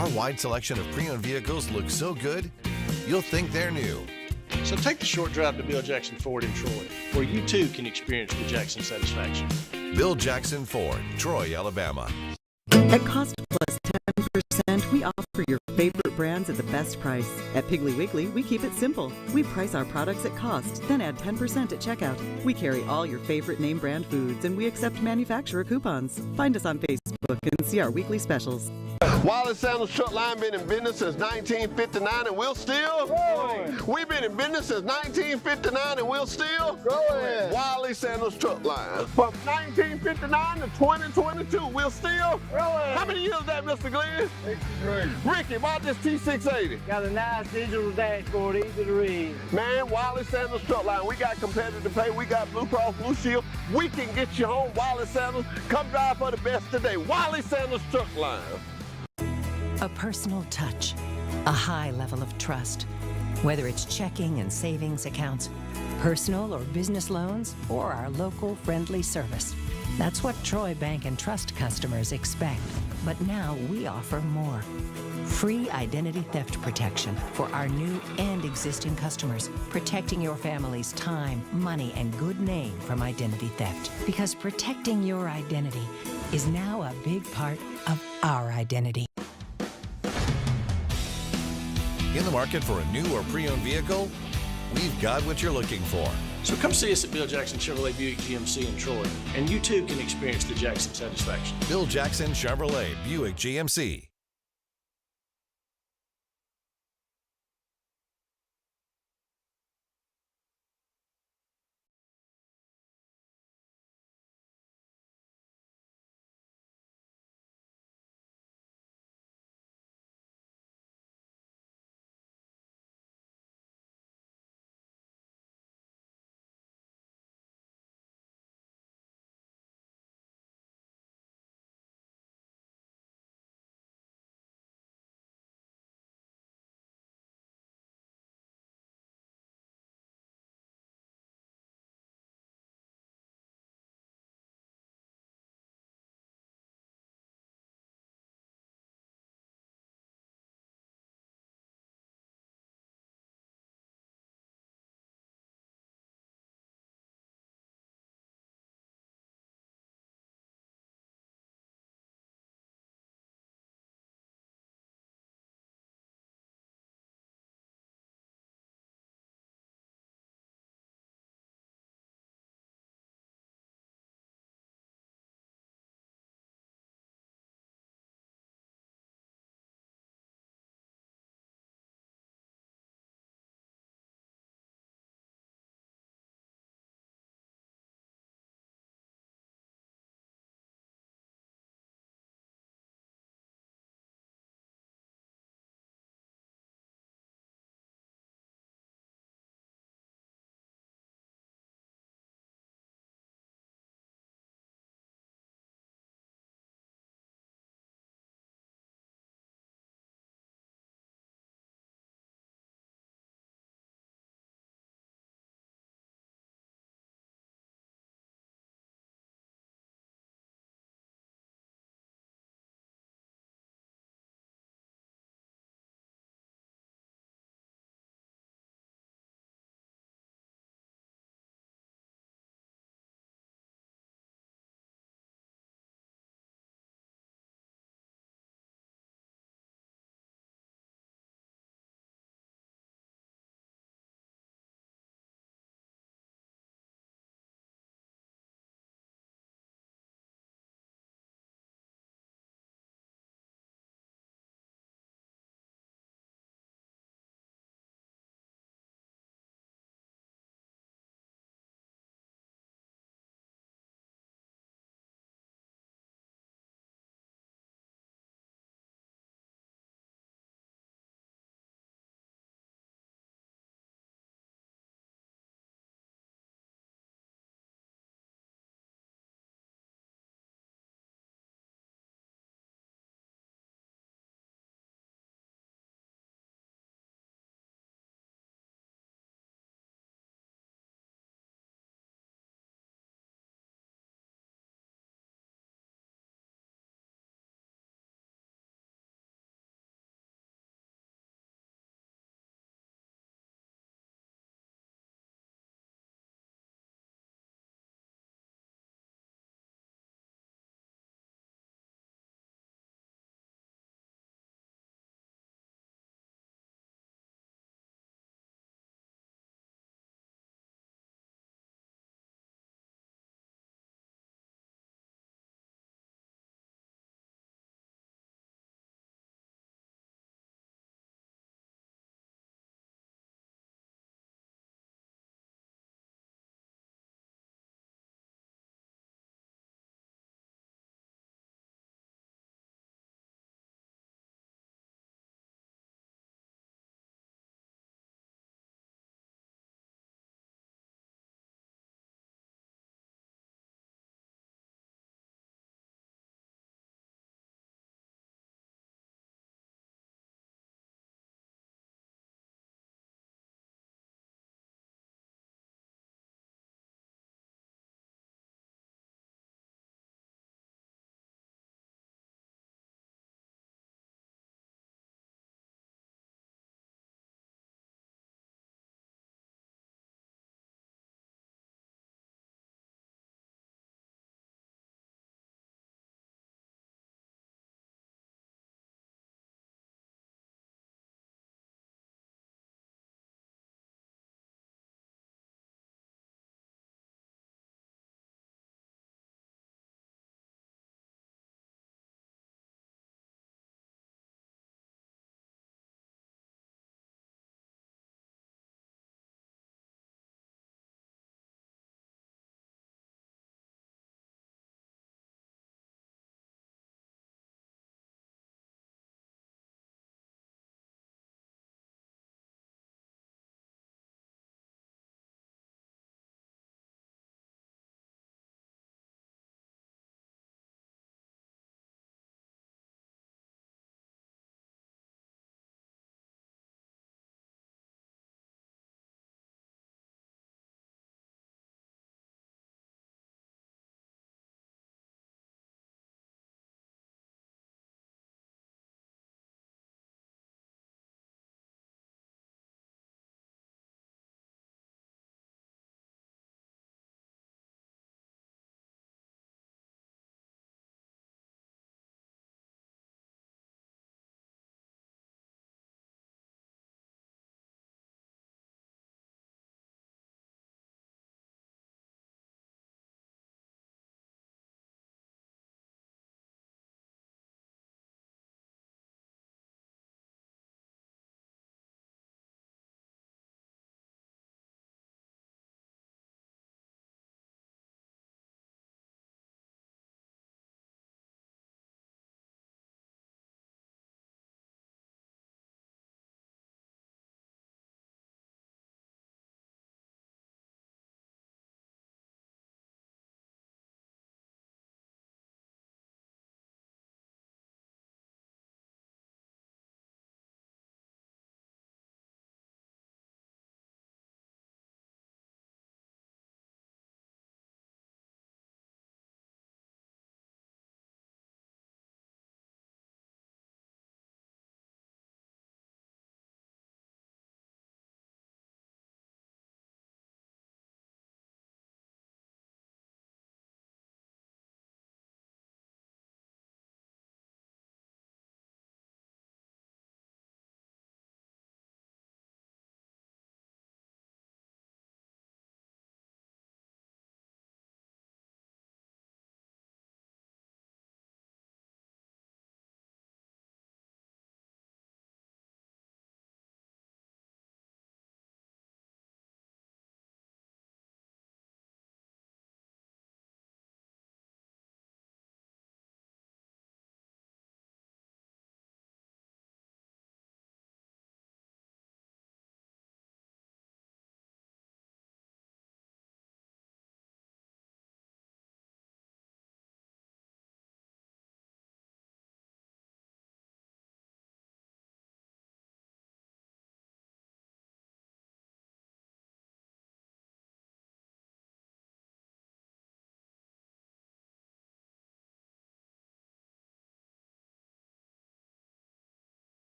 Our wide selection of pre-owned vehicles looks so good, you'll think they're new. So take the short drive to Bill Jackson Ford in Troy, where you too can experience the Jackson satisfaction. Bill Jackson Ford, Troy, Alabama. At Cost Plus 10%, we offer your favorite brands at the best price. At Piggly Wiggly, we keep it simple. We price our products at cost, then add 10% at checkout. We carry all your favorite name brand foods, and we accept manufacturer coupons. Find us on Facebook and see our weekly specials. Wallace Sandals Truck Line been in business since 1959 and we'll still growing. We've been in business since 1959 and we'll still growing. Wallace Sandals Truck Line. From 1959 to 2022, we'll still growing. How many years is that, Mr. Glenn? 63. Ricky, about this T680? Got a nice digital dashboard, easy to read. Man, Wallace Sandals Truck Line. We got competitive pay. We got Blue Cross Blue Shield. We can get you home. Wallace Sandals. Come drive for the best today. Wallace Sandals Truck Line. A personal touch, a high level of trust. Whether it's checking and savings accounts, personal or business loans, or our local friendly service. That's what Troy Bank and Trust customers expect. But now we offer more. Free identity theft protection for our new and existing customers, protecting your family's time, money, and good name from identity theft. Because protecting your identity is now a big part of our identity. In the market for a new or pre-owned vehicle? We've got what you're looking for. So come see us at Bill Jackson Chevrolet Buick GMC in Troy, and you too can experience the Jackson satisfaction. Bill Jackson Chevrolet Buick GMC.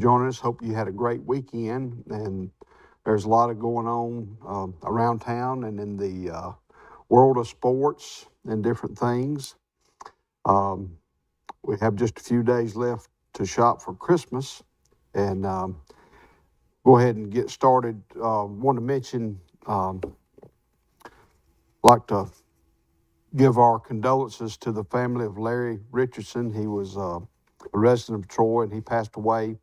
joining us. Hope you had a great weekend. And there's a lot of going on around town and in the world of sports and different things. We have just a few days left to shop for Christmas. And go ahead and get started. Want to mention, like to give our condolences to the family of Larry Richardson. He was a resident of Troy, and he passed away.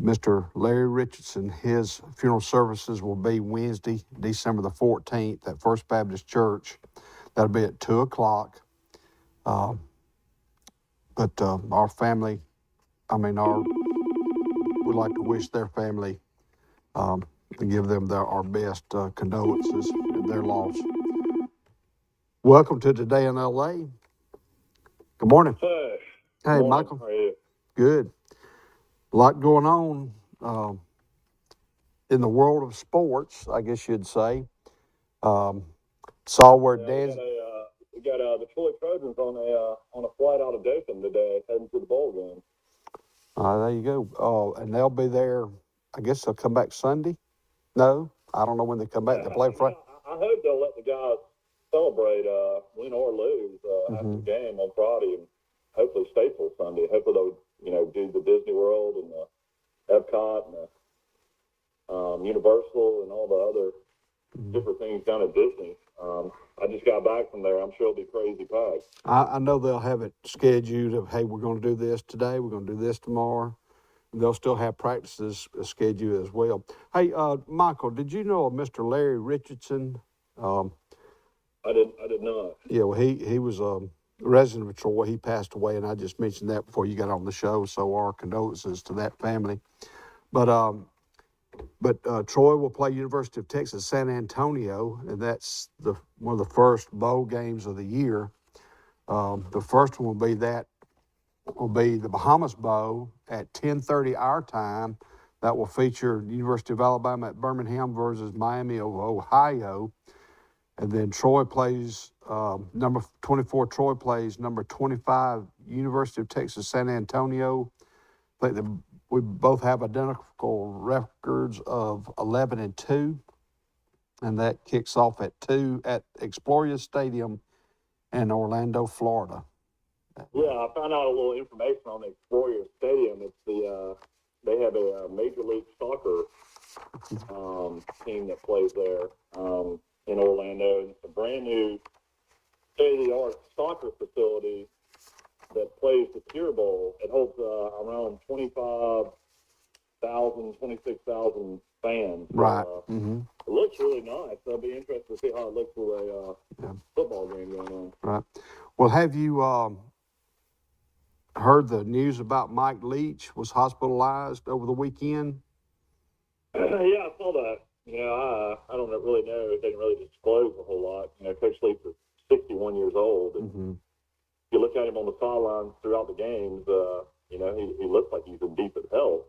Mr. Larry Richardson, his funeral services will be Wednesday, December the 14th at First Baptist Church. That'll be at 2 o'clock. But our family, we'd like to wish their family and give them our best condolences in their loss. Welcome to Today in L.A. Good morning. Hey. Hey, Morning. Michael. How are you? Good. A lot going on in the world of sports, I guess you'd say. Saw where Dan's... We got the Troy Trojans on a flight out of Dothan today, heading to the bowl game. There you go. And they'll be there, I guess they'll come back Sunday? No? I don't know when they come back. They play Friday. I hope they'll let the guys celebrate, win or lose, after the game on Friday, and hopefully stay till Sunday. Hopefully they'll, do the Disney World and the Epcot and the Universal and all the other different things down at Disney. I just got back from there. I'm sure it'll be crazy packed. I know they'll have it scheduled of, hey, we're going to do this today, we're going to do this tomorrow. They'll still have practices scheduled as well. Hey, Michael, did you know of Mr. Larry Richardson? I did not. Yeah, well, he was a resident of Troy. He passed away, and I just mentioned that before you got on the show, so our condolences to that family. But Troy will play University of Texas San Antonio, and that's one of the first bowl games of the year. The first one will be the Bahamas Bowl at 10:30 our time. That will feature University of Alabama at Birmingham versus Miami of Ohio. And then Troy plays, number 24 Troy plays number 25 University of Texas San Antonio. I think we both have identical records of 11-2. And that kicks off at 2 at Exploria Stadium in Orlando, Florida. Yeah, I found out a little information on the Exploria Stadium. It's they have a Major League Soccer team that plays there in Orlando. And it's a brand new state-of-the-art soccer facility that plays the Tier Bowl. It holds around 26,000 fans. Right. It looks really nice. I'll be interested to see how it looks with a football game going on. Right. Well, have you heard the news about Mike Leach was hospitalized over the weekend? Yeah, I saw that. I don't really know. They didn't really disclose a whole lot. Coach Leach is 61 years old. And if you look at him on the sidelines throughout the games, he looks like he's in decent health.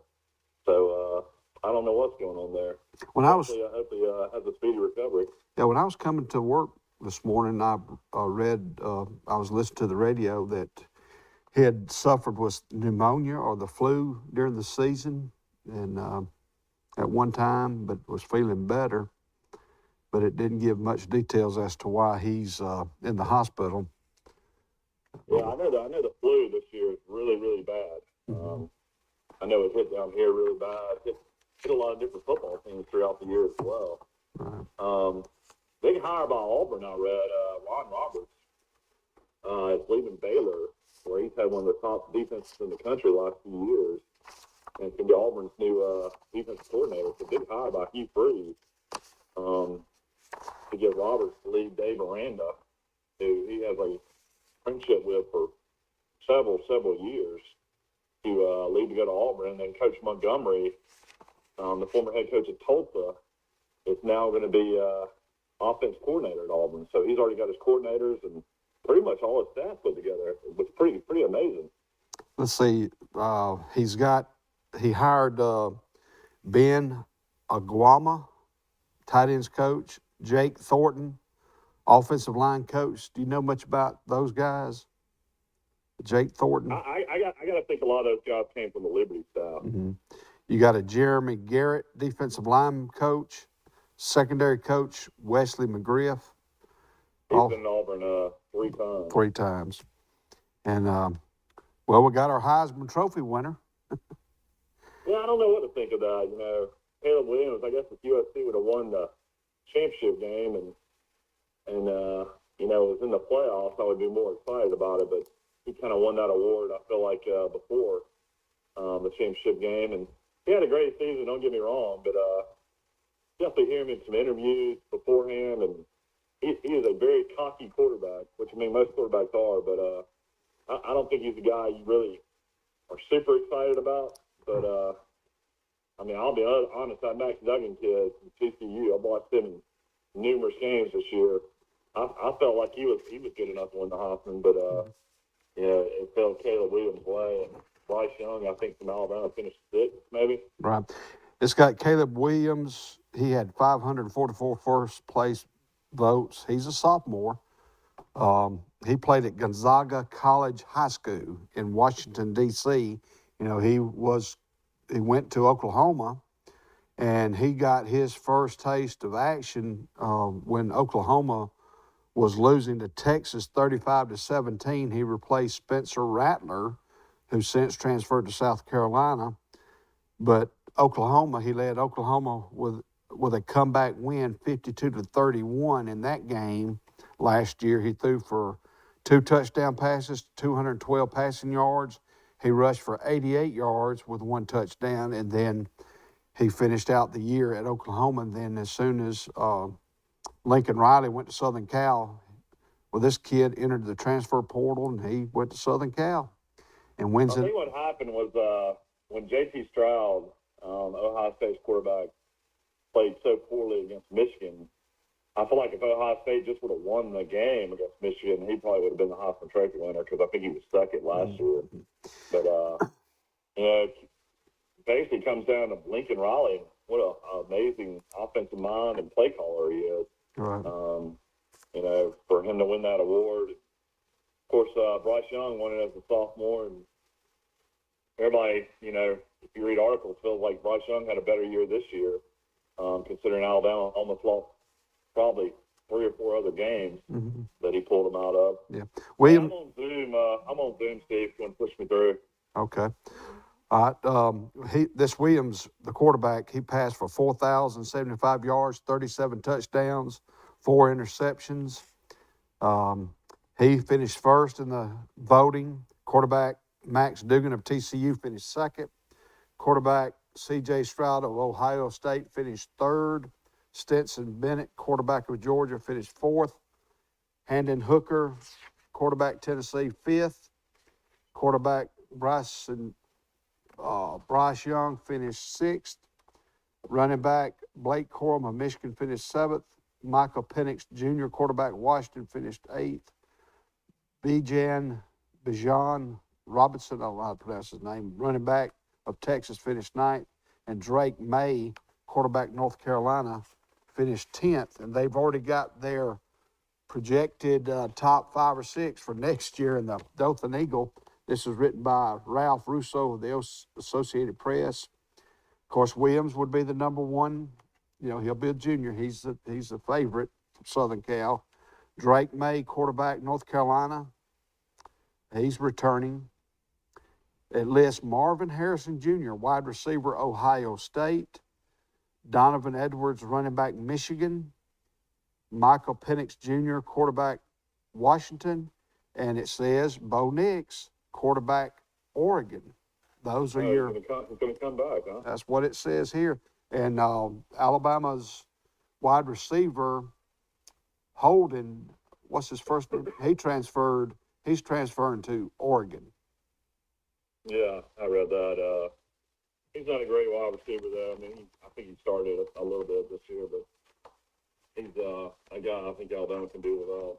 So I don't know what's going on there. I hope he has a speedy recovery. Yeah, when I was coming to work this morning, I read, I was listening to the radio that he had suffered with pneumonia or the flu during the season, and at one time, but was feeling better. But it didn't give much details as to why he's in the hospital. Yeah, I know the flu this year is really, really bad. I know it hit down here really bad. It hit a lot of different football teams throughout the year as well. Right. Big hire by Auburn, I read. Ron Roberts is leaving Baylor, where he's had one of the top defenses in the country the last few years. And it's going to be Auburn's new defensive coordinator. It's a big hire by Hugh Freeze to get Roberts to lead Dave Aranda, who he has a friendship with for several years, to lead to go to Auburn. And then Coach Montgomery, the former head coach at Tulsa, is now going to be offense coordinator at Auburn. So he's already got his coordinators and pretty much all his staff put together. It was pretty amazing. Let's see. He hired Ben Aguama, tight ends coach, Jake Thornton, offensive line coach. Do you know much about those guys? Jake Thornton. I got to think a lot of those guys came from the Liberty staff. Mm-hmm. You got a Jeremy Garrett, defensive line coach, secondary coach Wesley McGriff. He's been in Auburn 3 times. 3 times. And, well, we got our Heisman Trophy winner. Yeah, I don't know what to think of that. You know, Caleb Williams, I guess if USC would have won the championship game and you know, was in the playoffs, I would be more excited about it. But he kind of won that award, I feel like, before the championship game. And he had a great season, don't get me wrong. But definitely hear him in some interviews beforehand. And he is a very cocky quarterback, which, I mean, most quarterbacks are. But I don't think he's a guy you really are super excited about. But, I mean, I'll be honest, that Max Duggan kid from TCU, I watched him in numerous games this year. I felt like he was good enough to win the Heisman, but you know, it fell Caleb Williams' way. And Bryce Young, I think, from Alabama finished 6th, maybe. Right. It's got Caleb Williams. He had 544 first place votes. He's a sophomore. He played at Gonzaga College High School in Washington, D.C. You know, he went to Oklahoma, and he got his first taste of action when Oklahoma was losing to Texas 35-17. He replaced Spencer Rattler, who since transferred to South Carolina. But Oklahoma, he led Oklahoma with a comeback win, 52-31 in that game last year. He threw for 2 touchdown passes, 212 passing yards. He rushed for 88 yards with 1 touchdown, and then he finished out the year at Oklahoma. And then as soon as Lincoln Riley went to Southern Cal, well, this kid entered the transfer portal, and he went to Southern Cal and wins it. I think what happened was when J.T. Stroud, Ohio State's quarterback, played so poorly against Michigan, I feel like if Ohio State just would have won the game against Michigan, he probably would have been the Heisman Trophy winner because I think he was second last year. But, you know, it basically comes down to Lincoln Riley. What an amazing offensive mind and play caller he is. Right. You know, for him to win that award. Of course, Bryce Young won it as a sophomore, and everybody, you know, if you read articles, feels like Bryce Young had a better year this year, considering Alabama almost lost probably 3 or 4 other games that he pulled them out of. Yeah. I'm on Zoom, Steve, if you want to push me through. Okay. All right. This Williams, the quarterback, he passed for 4,075 yards, 37 touchdowns, 4 interceptions. He finished first in the voting. Quarterback Max Duggan of TCU finished second. Quarterback C.J. Stroud of Ohio State finished third. Stetson Bennett, quarterback of Georgia, finished fourth. Hendon Hooker, quarterback Tennessee, fifth. Quarterback Bryce Young finished sixth. Running back Blake Corum of Michigan finished seventh. Michael Penix Jr., quarterback Washington, finished eighth. Bijan Robinson, I don't know how to pronounce his name, running back of Texas, finished ninth. And Drake May, quarterback North Carolina, finished 10th. And they've already got their projected top 5 or 6 for next year in the Dothan Eagle. This is written by Ralph Russo of the Associated Press. Of course, Williams would be the number one. You know, he'll be a junior. He's the favorite from Southern Cal. Drake May, quarterback North Carolina. He's returning. It lists Marvin Harrison Jr., wide receiver, Ohio State. Donovan Edwards, running back, Michigan. Michael Penix Jr., quarterback, Washington. And it says Bo Nix, quarterback, Oregon. Those are your. He's going to come back, huh? That's what it says here. And Alabama's wide receiver, Holden, what's his first name? He's transferring to Oregon. Yeah, I read that. He's not a great wide receiver, though. I mean, I think he started a little bit this year, but he's a guy I think Alabama can do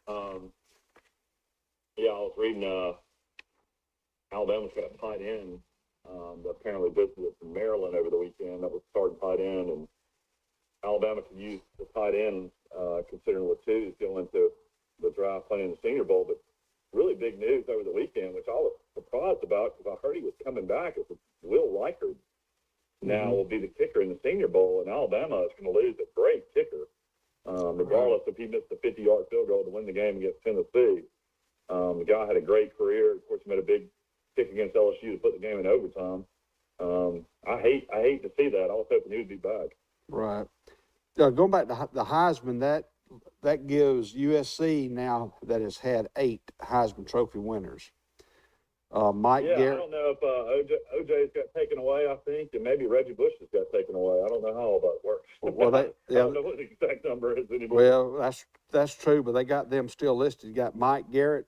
without. Yeah, I was reading Alabama's got a tight end that apparently visited from Maryland over the weekend that was starting tight end, and Alabama can use the tight end considering what two is going into the draft playing in the Senior Bowl, but really big news over the weekend, which I was surprised about because I heard he was coming back. It was Will Reichard. Now will be the kicker in the Senior Bowl, and Alabama is going to lose a great kicker, regardless if he missed a 50-yard field goal to win the game against Tennessee. The guy had a great career. Of course, he made a big kick against LSU to put the game in overtime. I hate to see that. I was hoping he would be back. Right. Going back to the Heisman, that gives USC now that has had 8 Heisman Trophy winners. Mike Garrett. I don't know if OJ's got taken away, I think, and maybe Reggie Bush has got taken away. I don't know how all that works. Well, I don't know what the exact number is anymore. Well, that's true, but they got them still listed. You got Mike Garrett,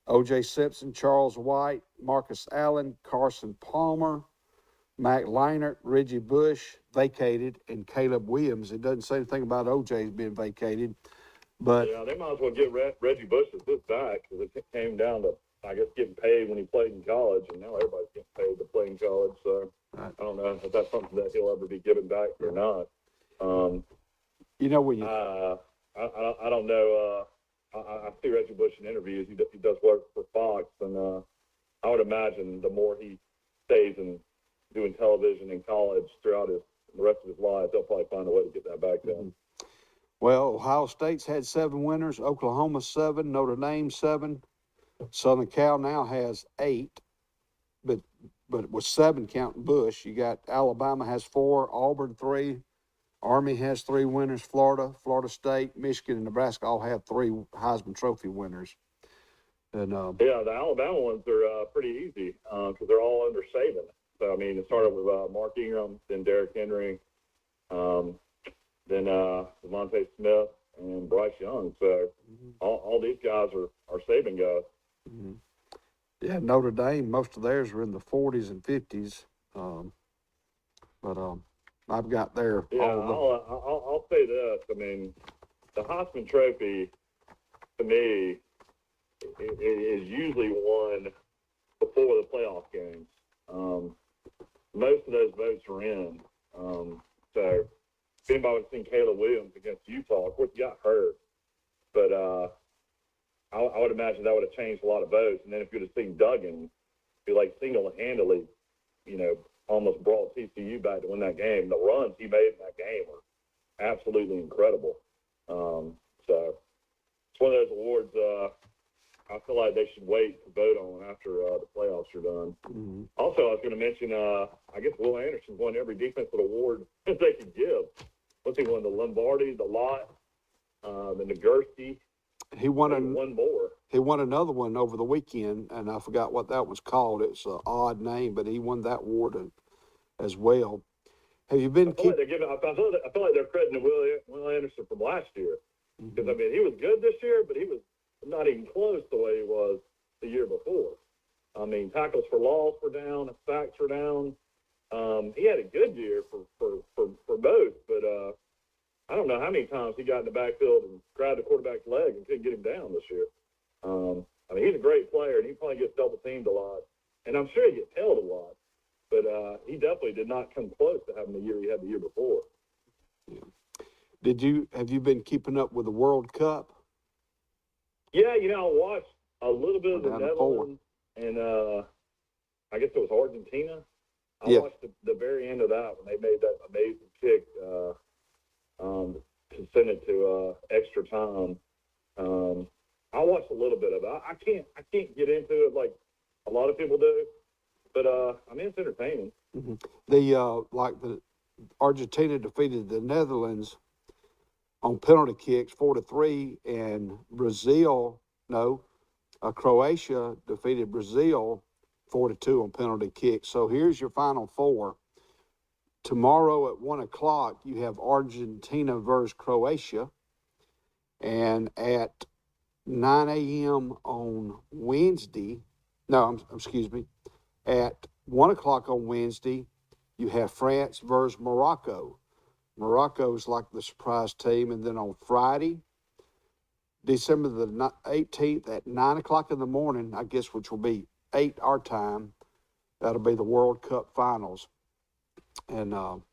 O.J. Simpson, Charles White, Marcus Allen, Carson Palmer, Mac Leinart, Reggie Bush vacated, and Caleb Williams. It doesn't say anything about O.J.'s being vacated, but yeah, they might as well get Reggie Bush's back because it came down to, I guess, getting paid when he played in college, and now everybody's getting paid to play in college. So right. I don't know if that's something that he'll ever be given back or not. You know, when you I don't know. I see Reggie Bush in interviews. He does work for Fox, and I would imagine the more he stays in doing television in college throughout the rest of his life, they'll probably find a way to get that back to him. Well, Ohio State's had 7 winners, Oklahoma 7, Notre Dame 7, Southern Cal now has 8, but with 7 counting Bush. You got Alabama has 4, Auburn 3, Army has 3 winners, Florida State, Michigan, and Nebraska all have 3 Heisman Trophy winners. And yeah, the Alabama ones are pretty easy because they're all under Saban. So I mean, it started with Mark Ingram, then Derrick Henry, then Devontae Smith and Bryce Young. So all these guys are Saban guys. Mm-hmm. Yeah, Notre Dame, most of theirs are in the 40s and 50s, but I've got their. Yeah, I'll say this. I mean, the Heisman Trophy to me is usually won before the playoff games. Most of those votes are in. So if anybody would have seen Caleb Williams against Utah, of course he got hurt, but I would imagine that would have changed a lot of votes. And then if you'd have seen Duggan, be like single-handedly, almost brought TCU back to win that game. The runs he made in that game were absolutely incredible. So it's one of those awards I feel like they should wait to vote on after the playoffs are done. Mm-hmm. Also, I was going to mention, I guess Will Anderson won every defensive award that they could give. What's he won? The Lombardi, the Lott, the Nagurski. He won one more. He won another one over the weekend, and I forgot what that was called. It's an odd name, but he won that award as well. Have you been? I feel like they're crediting Will Anderson from last year because I mean he was good this year, but he was not even close the way he was the year before. I mean, tackles for loss were down, sacks were down. He had a good year for both, but I don't know how many times he got in the backfield and grabbed the quarterback's leg and couldn't get him down this year. I mean, he's a great player, and he probably gets double-teamed a lot. And I'm sure he gets held a lot, but he definitely did not come close to having the year he had the year before. Yeah. Have you been keeping up with the World Cup? Yeah, I watched a little bit of the Netherlands, and I guess it was Argentina. I watched the very end of that when they made that amazing kick to send it to extra time. I watched a little bit of it. I can't get into it like a lot of people do, but I mean it's entertaining. Mm-hmm. The Argentina defeated the Netherlands on penalty kicks 4-3, and Croatia defeated Brazil 4-2 on penalty kicks. So here's your final 4. Tomorrow at 1:00, you have Argentina versus Croatia, and at 9 a.m. on Wednesday, at 1:00 on Wednesday, you have France versus Morocco. Morocco's like the surprise team. And then on Friday, December the 18th at 9 o'clock in the morning, I guess, which will be 8 our time, that'll be the World Cup finals. And now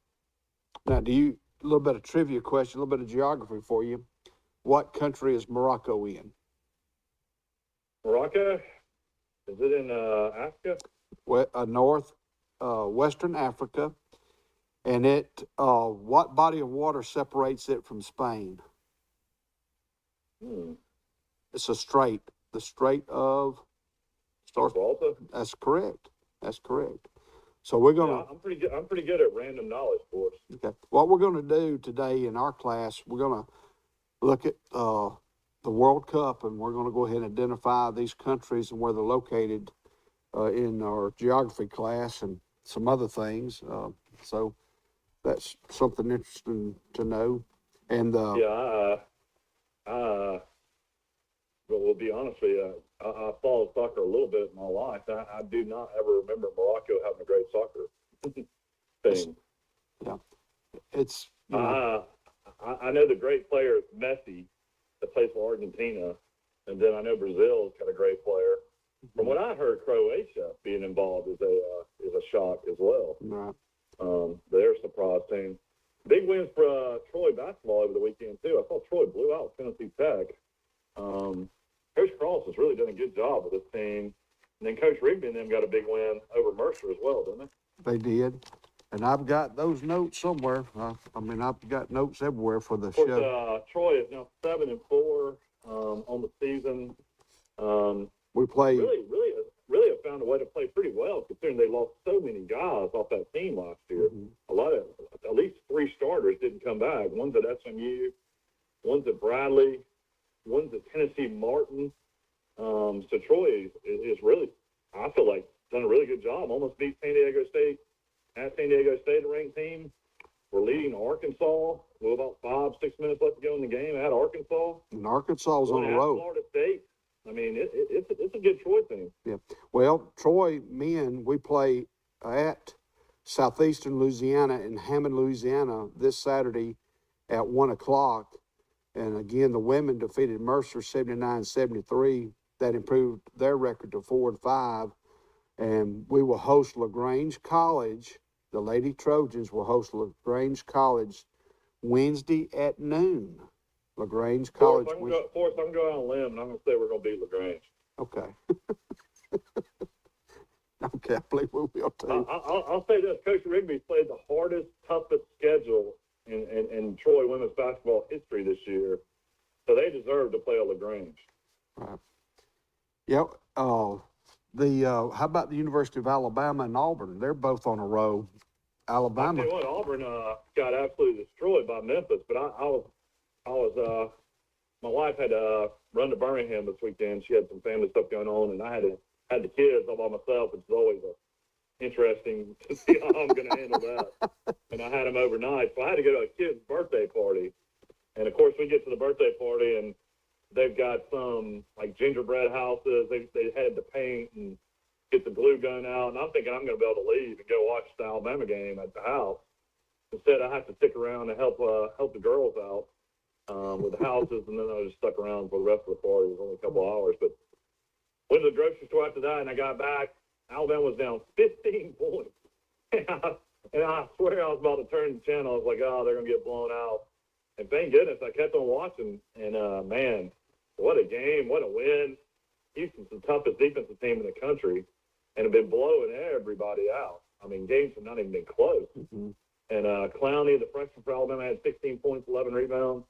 a little bit of trivia question, a little bit of geography for you. What country is Morocco in? Morocco? Is it in Africa? Western Africa. And what body of water separates it from Spain? It's a strait. The Strait of Gibraltar? That's correct. That's correct. So we're gonna. Yeah, I'm pretty good at random knowledge, Forrest. Okay. What we're gonna do today in our class, we're gonna look at the World Cup, and we're gonna go ahead and identify these countries and where they're located in our geography class and some other things. So that's something interesting to know. And well, we'll be honest with you. I followed soccer a little bit in my life. I do not ever remember Morocco having a great soccer thing. Yeah, it's. I know the great player is Messi that plays for Argentina, and then I know Brazil's got a great player. From what I heard, Croatia being involved is a shock as well. Right. They're a surprise team. Big wins for Troy basketball over the weekend too. I thought Troy blew out Tennessee Tech. Coach Cross has really done a good job with this team. And then Coach Rigby and them got a big win over Mercer as well, didn't they? They did. And I've got those notes somewhere. I've got notes everywhere for the Of course, show. Troy is now 7-4 on the season. We played. Really have found a way to play pretty well, considering they lost so many guys off that team last year. At least 3 starters didn't come back. One's at SMU, one's at Bradley, one's at Tennessee Martin. So Troy is really, I feel like, done a really good job. Almost beat San Diego State at San Diego State, a ranked team. We're leading Arkansas with about 5-6 minutes left to go in the game at Arkansas. And Arkansas is on a roll. Florida State. I mean, it's a good Troy team. Yeah. Well, Troy men, we play at Southeastern Louisiana in Hammond, Louisiana this Saturday at 1 o'clock. And again, the women defeated Mercer 79-73. That improved their record to 4-5. And we will host LaGrange College. The Lady Trojans will host LaGrange College Wednesday at noon. LaGrange College. Forrest, I'm going to go out on a limb, and I'm going to say we're going to beat LaGrange. Okay. Okay, I believe we will too. I'll say this. Coach Rigby's played the hardest, toughest schedule in Troy women's basketball history this year. So they deserve to play at LaGrange. Right. Yep. How about the University of Alabama and Auburn? They're both on a roll. Alabama. I tell you what, Auburn got absolutely destroyed by Memphis, but my wife had to run to Birmingham this weekend. She had some family stuff going on, and I had the kids all by myself, which is always interesting to see how I'm going to handle that. And I had them overnight, so I had to go to a kid's birthday party. And of course, we get to the birthday party, and they've got some like gingerbread houses. They had to paint and get the glue gun out, and I'm thinking I'm going to be able to leave and go watch the Alabama game at the house. Instead, I have to stick around and help the girls out with the houses, and then I just stuck around for the rest of the party. It was only a couple hours, but went to the grocery store after that, and I got back. Alabama was down 15 points, and I swear I was about to turn the channel. I was like, oh, they're going to get blown out. And thank goodness I kept on watching, and man, what a game, what a win. Houston's the toughest defensive team in the country and have been blowing everybody out. I mean, games have not even been close. Mm-hmm. And Clowney, the freshman for Alabama, had 16 points, 11 rebounds.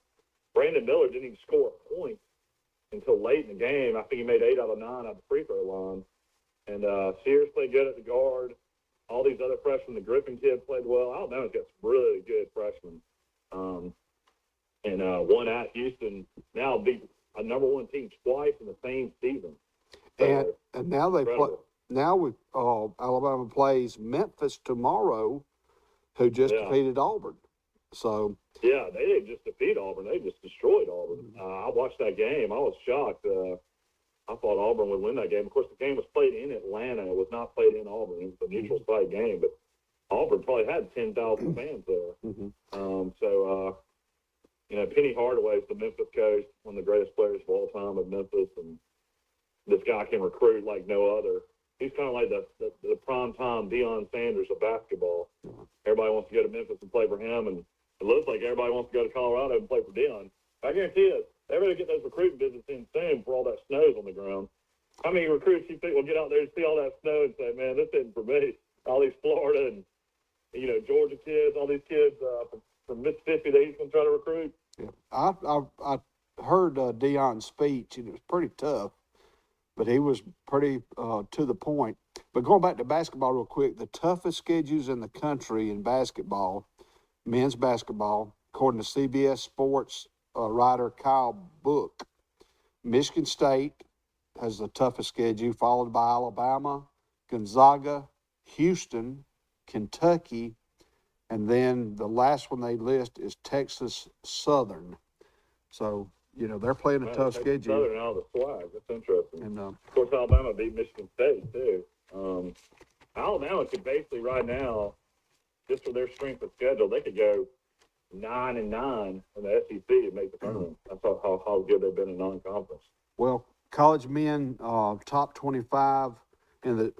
Brandon Miller didn't even score a point until late in the game. I think he made 8 out of 9 out of the free throw line. And Sears played good at the guard. All these other freshmen, the Griffin kid played well. Alabama's got some really good freshmen. And one at Houston now beat a number 1 team twice in the same season. So, and now they play. Now Alabama plays Memphis tomorrow, who just defeated Auburn. So yeah, they didn't just defeat Auburn; they just destroyed Auburn. I watched that game. I was shocked. I thought Auburn would win that game. Of course, the game was played in Atlanta. It was not played in Auburn. It was a neutral site game, but Auburn probably had 10,000 fans there. Mm-hmm. Penny Hardaway's the Memphis coach, one of the greatest players of all time at Memphis, and this guy can recruit like no other. He's kind of like the prime-time Deion Sanders of basketball. Everybody wants to go to Memphis and play for him, and it looks like everybody wants to go to Colorado and play for Deion. I guarantee you, they're going to get those recruiting visits in soon before all that snow's on the ground. How many recruits you think will get out there and see all that snow and say, man, this isn't for me? All these Florida and, Georgia kids, all these kids from Mississippi that he's going to try to recruit. Yeah. I heard Deion's speech, and it was pretty tough, but he was pretty to the point. But going back to basketball real quick, the toughest schedules in the country in basketball, men's basketball, according to CBS Sports writer Kyle Book, Michigan State has the toughest schedule, followed by Alabama, Gonzaga, Houston, Kentucky, and then the last one they list is Texas Southern. So, they're playing a tough schedule. Southern out of the swag. That's interesting. And, of course, Alabama beat Michigan State, too. Alabama could basically right now, just for their strength of schedule, they could go 9-9 in the SEC and make the tournament. That's how good they've been in non-conference. Well, college men top 25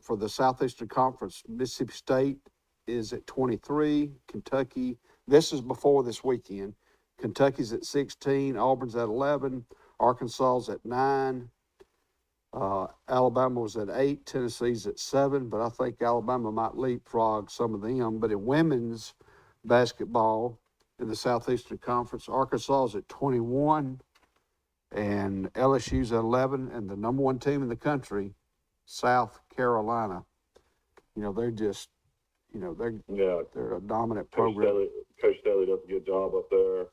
for the Southeastern Conference. Mississippi State is at 23. Kentucky, this is before this weekend. Kentucky's at 16. Auburn's at 11. Arkansas's at 9. Alabama was at 8. Tennessee's at 7. But I think Alabama might leapfrog some of them. But in women's basketball in the Southeastern Conference, Arkansas is at 21. And LSU's at 11, and the number one team in the country, South Carolina. They're just, they're a dominant program. Coach Staley does a good job up there.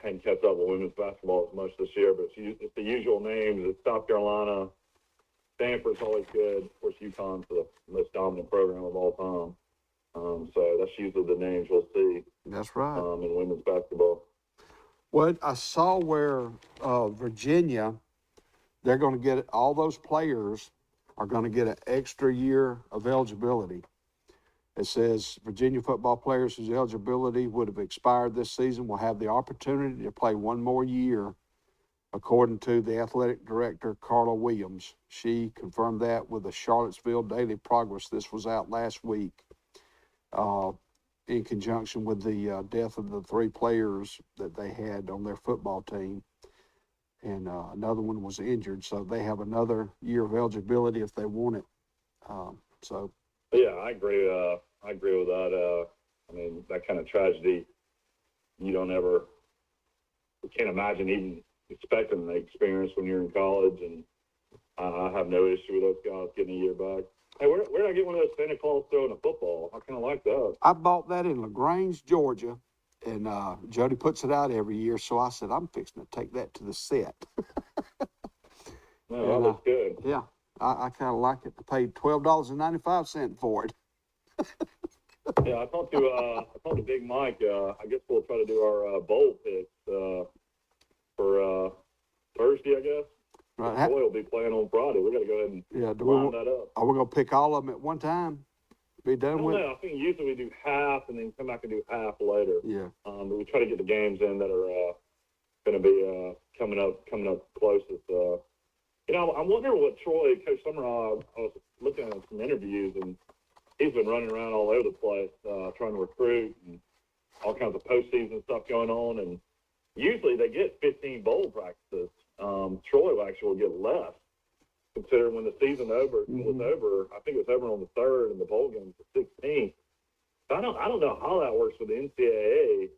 Hadn't kept up with women's basketball as much this year, but it's the usual names. It's South Carolina. Stanford's always good. Of course, UConn's the most dominant program of all time. So that's usually the names we'll see. That's right. In women's basketball. Well, I saw where Virginia, they're going to get all those players are going to get an extra year of eligibility. It says Virginia football players whose eligibility would have expired this season will have the opportunity to play one more year, according to the athletic director, Carla Williams. She confirmed that with the Charlottesville Daily Progress. This was out last week. In conjunction with the death of the 3 players that they had on their football team. And another one was injured, so they have another year of eligibility if they want it. Yeah, I agree with that. That kind of tragedy, you can't imagine even expecting the experience when you're in college. And I have no issue with those guys getting a year back. Hey, where did I get one of those Santa Claus throwing a football? I kind of like that. I bought that in LaGrange, Georgia, and Jody puts it out every year. So I said, I'm fixing to take that to the set. No, that looks good. Yeah, I kind of like it. I paid $12.95 for it. Yeah, I talked to Big Mike. I guess we'll try to do our bowl picks for Thursday, I guess. Right. Boy will be playing on Friday. We got to go ahead and line that up. Are we going to pick all of them at one time? Be done with it? I think usually we do half and then come back and do half later. Yeah. But we try to get the games in that are going to be coming up closest. I'm wondering what Troy, Coach Summerall, I was looking at some interviews, and he's been running around all over the place trying to recruit and all kinds of postseason stuff going on. And usually they get 15 bowl practices. Troy actually will get less, considering when the season was over. I think it was over on the 3rd, and the bowl game was the 16th. I don't know how that works with the NCAA.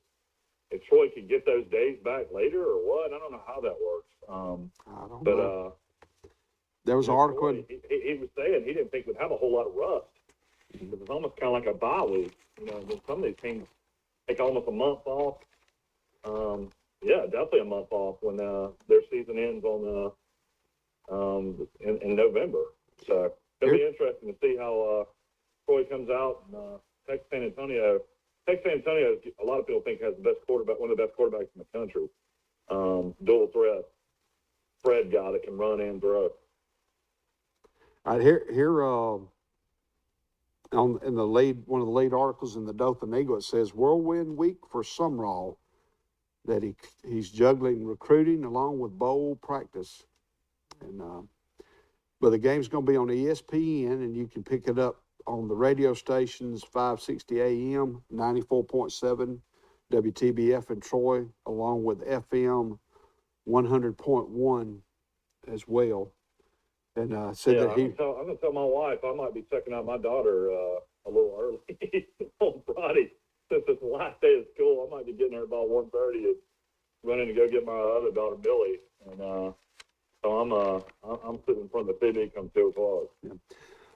If Troy could get those days back later or what, I don't know how that works. I don't know. There was an article. Troy, he was saying he didn't think we'd have a whole lot of rust. It was almost kind of like a bye week. Some of these teams take almost a month off. Yeah, definitely a month off when their season ends in November. So it'll be interesting to see how Troy comes out. And Texas San Antonio, a lot of people think has the best quarterback, one of the best quarterbacks in the country. Dual threat, Fred guy that can run and throw. All right, here in the lead, one of the lead articles in the Dothan Eagle, it says whirlwind week for Summerall, that he's juggling recruiting along with bowl practice. And but the game's going to be on ESPN, and you can pick it up on the radio stations, 560 AM, 94.7 WTBF in Troy, along with FM 100.1 as well, and said Yeah, that he. I'm gonna tell my wife I might be checking out my daughter a little early on Friday since it's the last day of school. I might be getting her about 1:30 and running to go get my other daughter Millie, and so I'm sitting in front of the TV come 2:00. Yeah.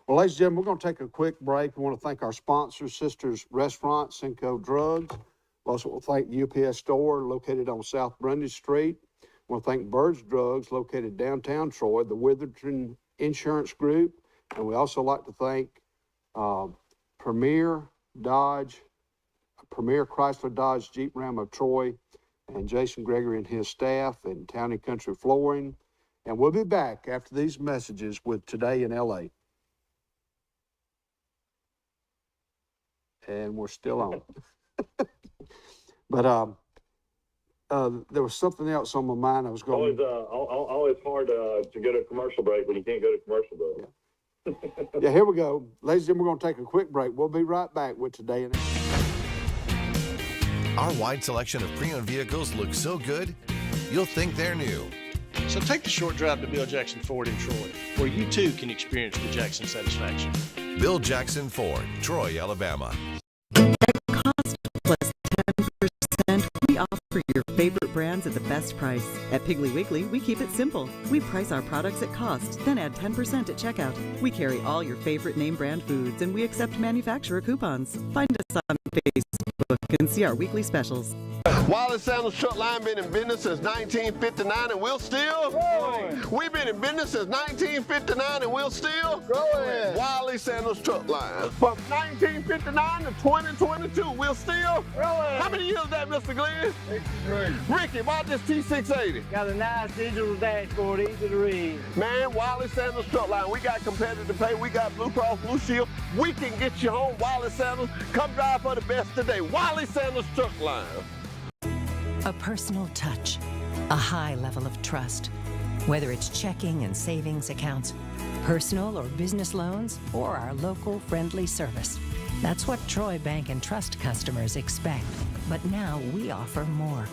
Well, ladies and gentlemen, we're going to take a quick break. We want to thank our sponsors, Sisters Restaurant, Cinco Drugs. We also want to thank the UPS store located on South Brundage Street. We want to thank Bird's Drugs located downtown Troy, the Witherton Insurance Group. And we also like to thank Premier Chrysler Dodge Jeep Ram of Troy, and Jason Gregory and his staff, and Town and Country Flooring. And we'll be back after these messages with Today in LA. And we're still on. But there was something else on my mind I was going to... Always hard to go to a commercial break when you can't go to commercial break. Yeah. Yeah, here we go. Ladies and gentlemen, we're going to take a quick break. We'll be right back with Today in LA. Our wide selection of pre-owned vehicles looks so good, you'll think they're new. So take the short drive to Bill Jackson Ford in Troy, where you too can experience the Jackson satisfaction. Bill Jackson Ford, Troy, Alabama. Cost plus 10%, we offer your favorite brands at the best price. At Piggly Wiggly, we keep it simple. We price our products at cost, then add 10% at checkout. We carry all your favorite name brand foods, and we accept manufacturer coupons. Find us on Facebook and see our weekly specials. Wally Sandals Truck Line been in business since 1959 and we'll still growing. We've been in business since 1959 and we'll still growing. Wally Sandals Truck Line. From 1959 to 2022, we'll still growing. How many years is that, Mr. Glenn? 63. Ricky, why this T680? Got a nice digital dashboard, easy to read. Man, Wally Sandals Truck Line. We got competitive pay. We got Blue Cross Blue Shield. We can get you home. Wally Sandals. Come drive for the best today. Wally Sandals Truck Line. A personal touch, a high level of trust. Whether it's checking and savings accounts, personal or business loans, or our local friendly service. That's what Troy Bank and Trust customers expect. But now we offer more.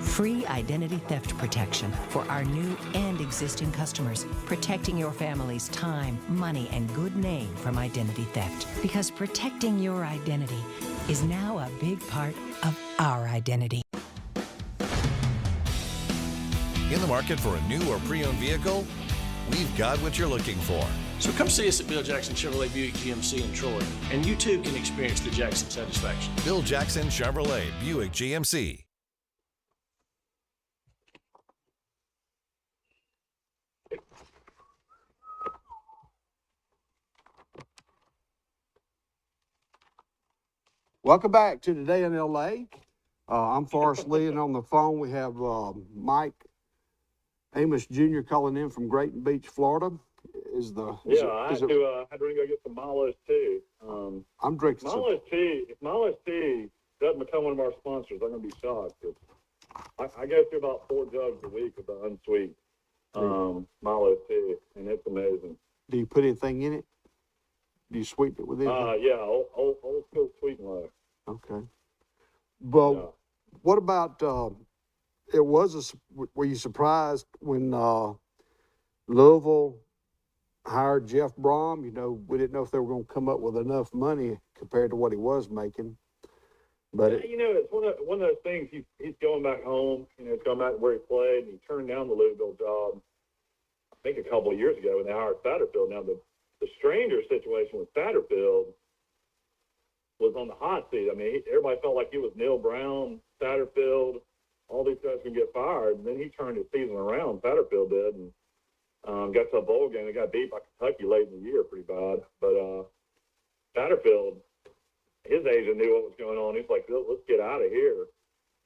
Free identity theft protection for our new and existing customers, protecting your family's time, money, and good name from identity theft. Because protecting your identity is now a big part of our identity. In the market for a new or pre-owned vehicle? We've got what you're looking for. So come see us at Bill Jackson Chevrolet Buick GMC in Troy, and you too can experience the Jackson satisfaction. Bill Jackson Chevrolet Buick GMC. Welcome back to Today in LA. I'm Forrest Lee, and on the phone we have Mike Amos Jr. calling in from Grayton Beach, Florida. I had to go get some Milo's tea. I'm drinking Milo's tea. If Milo's tea doesn't become one of our sponsors, I'm going to be shocked. I go through about 4 jugs a week of the unsweet Milo's tea, and it's amazing. Do you put anything in it? Do you sweeten it with anything? Yeah, old school sweet and low. Okay. Well, what about, were you surprised when Louisville hired Jeff Brom? You know, we didn't know if they were going to come up with enough money compared to what he was making. But it's one of those things. He's going back home. He's going back to where he played, and he turned down the Louisville job, I think, a couple of years ago when they hired Satterfield. Now, the stranger situation with Satterfield was on the hot seat. I mean, everybody felt like he was Neil Brown, Satterfield, all these guys can get fired. And then he turned his season around, Satterfield did, and got to a bowl game. They got beat by Kentucky late in the year pretty bad. But Satterfield, his agent knew what was going on. He's like, let's get out of here,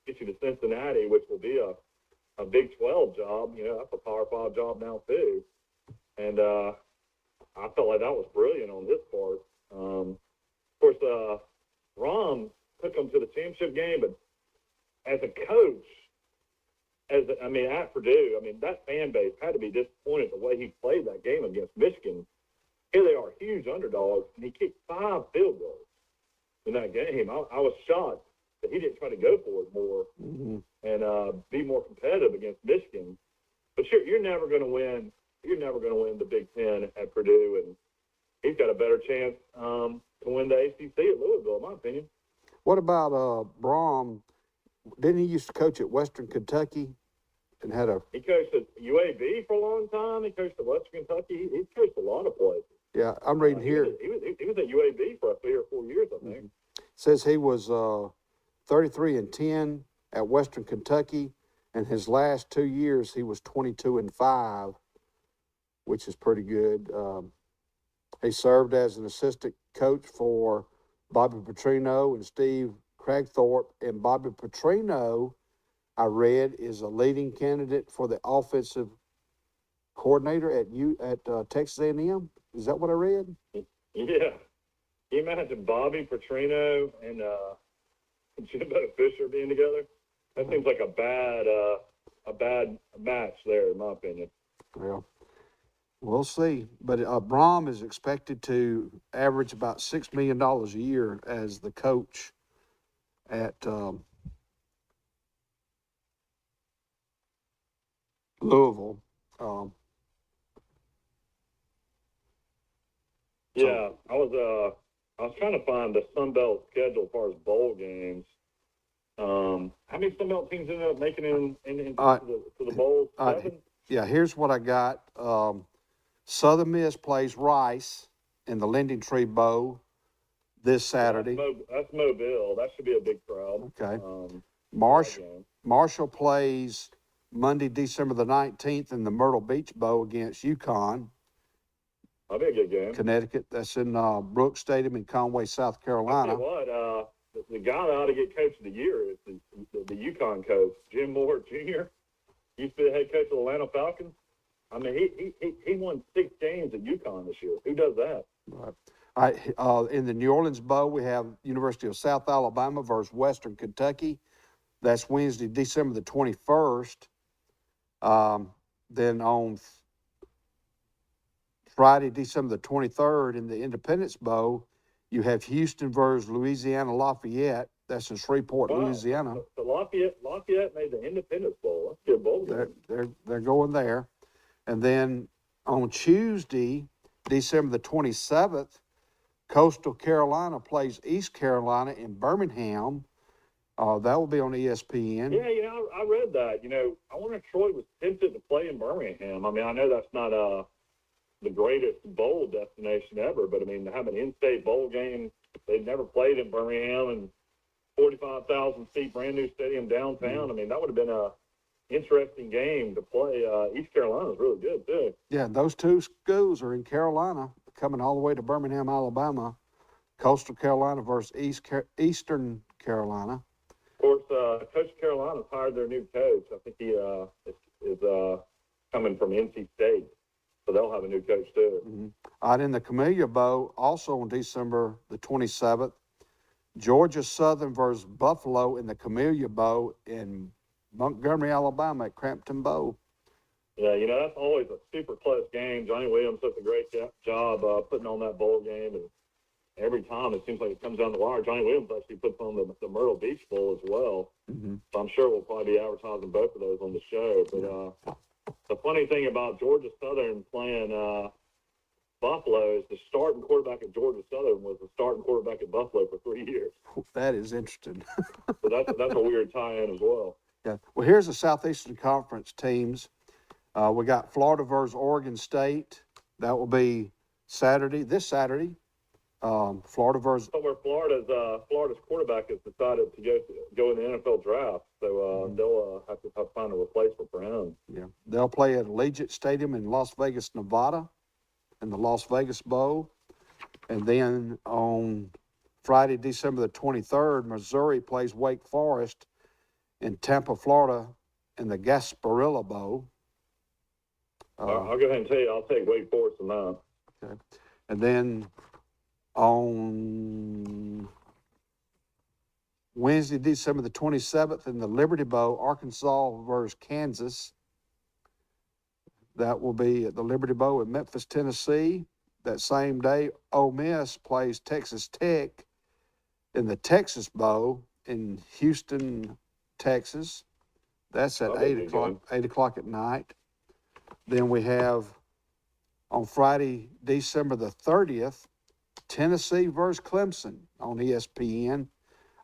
get you to Cincinnati, which will be a Big 12 job. That's a Power 5 job now too. And I felt like that was brilliant on his part. Of course, Rom took him to the championship game, but as a coach, at Purdue, that fan base had to be disappointed the way he played that game against Michigan. Here they are, huge underdogs, and he kicked 5 field goals in that game. I was shocked that he didn't try to go for it more and be more competitive against Michigan. but you're never going to win. You're never going to win the Big Ten at Purdue, and he's got a better chance to win the ACC at Louisville, in my opinion. What about Brom? Didn't he used to coach at Western Kentucky and had a? He coached at UAB for a long time. He coached at Western Kentucky. He's coached a lot of places. Yeah, I'm reading here. He was at UAB for 3 or 4 years, I think. Says he was 33-10 at Western Kentucky, and his last 2 years he was 22-5, which is pretty good. He served as an assistant coach for Bobby Petrino and Steve Cragthorpe, and Bobby Petrino, I read, is a leading candidate for the offensive coordinator at Texas A&M. Is that what I read? Yeah. Can you imagine Bobby Petrino and Jimbo Fisher being together? That seems like a bad match there, in my opinion. Well, we'll see. But Brom is expected to average about $6 million a year as the coach at Louisville. Yeah, I was trying to find the Sun Belt schedule as far as bowl games. How many Sun Belt teams ended up making it to the bowl? 7? Yeah, here's what I got. Southern Miss plays Rice in the Lending Tree Bowl this Saturday. That's Mobile. That should be a big crowd. Okay. Marshall plays Monday, December the 19th in the Myrtle Beach Bowl against UConn. That'll be a good game. Connecticut. That's in Brooks Stadium in Conway, South Carolina. I'll tell you what, the guy that ought to get coach of the year is the UConn coach, Jim Moore Jr. Used to be the head coach of the Atlanta Falcons. I mean, he won 6 games at UConn this year. Who does that? Right. All right. In the New Orleans Bowl, we have University of South Alabama versus Western Kentucky. That's Wednesday, December the 21st. Then on Friday, December the 23rd, in the Independence Bowl, you have Houston versus Louisiana Lafayette. That's in Shreveport, Louisiana. So Lafayette made the Independence Bowl. That's a good bowl game. They're going there. And then on Tuesday, December the 27th, Coastal Carolina plays East Carolina in Birmingham. That will be on ESPN. Yeah, I read that. I wonder if Troy was tempted to play in Birmingham. I mean, I know that's not the greatest bowl destination ever, but I mean, to have an in-state bowl game, they've never played in Birmingham, and 45,000 seat brand new stadium downtown. I mean, that would have been a interesting game to play. East Carolina is really good too. Yeah, those two schools are in Carolina, coming all the way to Birmingham, Alabama. Coastal Carolina versus Eastern Carolina. Of course, Coach Carolina's hired their new coach. I think he is coming from NC State, so they'll have a new coach too. Mm-hmm. All right, in the Camellia Bowl, also on December the 27th, Georgia Southern versus Buffalo in the Camellia Bowl in Montgomery, Alabama at Crampton Bowl. Yeah, that's always a super close game. Johnny Williams does a great job putting on that bowl game, and every time it seems like it comes down the wire. Johnny Williams actually puts on the Myrtle Beach Bowl as well. Mm-hmm. So I'm sure we'll probably be advertising both of those on the show. But the funny thing about Georgia Southern playing Buffalo is the starting quarterback at Georgia Southern was the starting quarterback at Buffalo for 3 years. That is interesting. So that's a weird tie-in as well. Yeah. Well, here's the Southeastern Conference teams. We got Florida versus Oregon State. That will be this Saturday. Florida versus. Where Florida's quarterback has decided to go in the NFL draft, so they'll have to find a replacement for him. Yeah, they'll play at Allegiant Stadium in Las Vegas, Nevada, in the Las Vegas Bowl, and then on Friday, December the 23rd, Missouri plays Wake Forest in Tampa, Florida, in the Gasparilla Bowl. I'll go ahead and tell you, I'll take Wake Forest in that. Okay, and then on Wednesday, December the 27th, in the Liberty Bowl, Arkansas versus Kansas. That will be at the Liberty Bowl in Memphis, Tennessee. That same day, Ole Miss plays Texas Tech in the Texas Bowl in Houston, Texas. That's at 8 o'clock at night. Then we have on Friday, December the 30th, Tennessee versus Clemson on ESPN.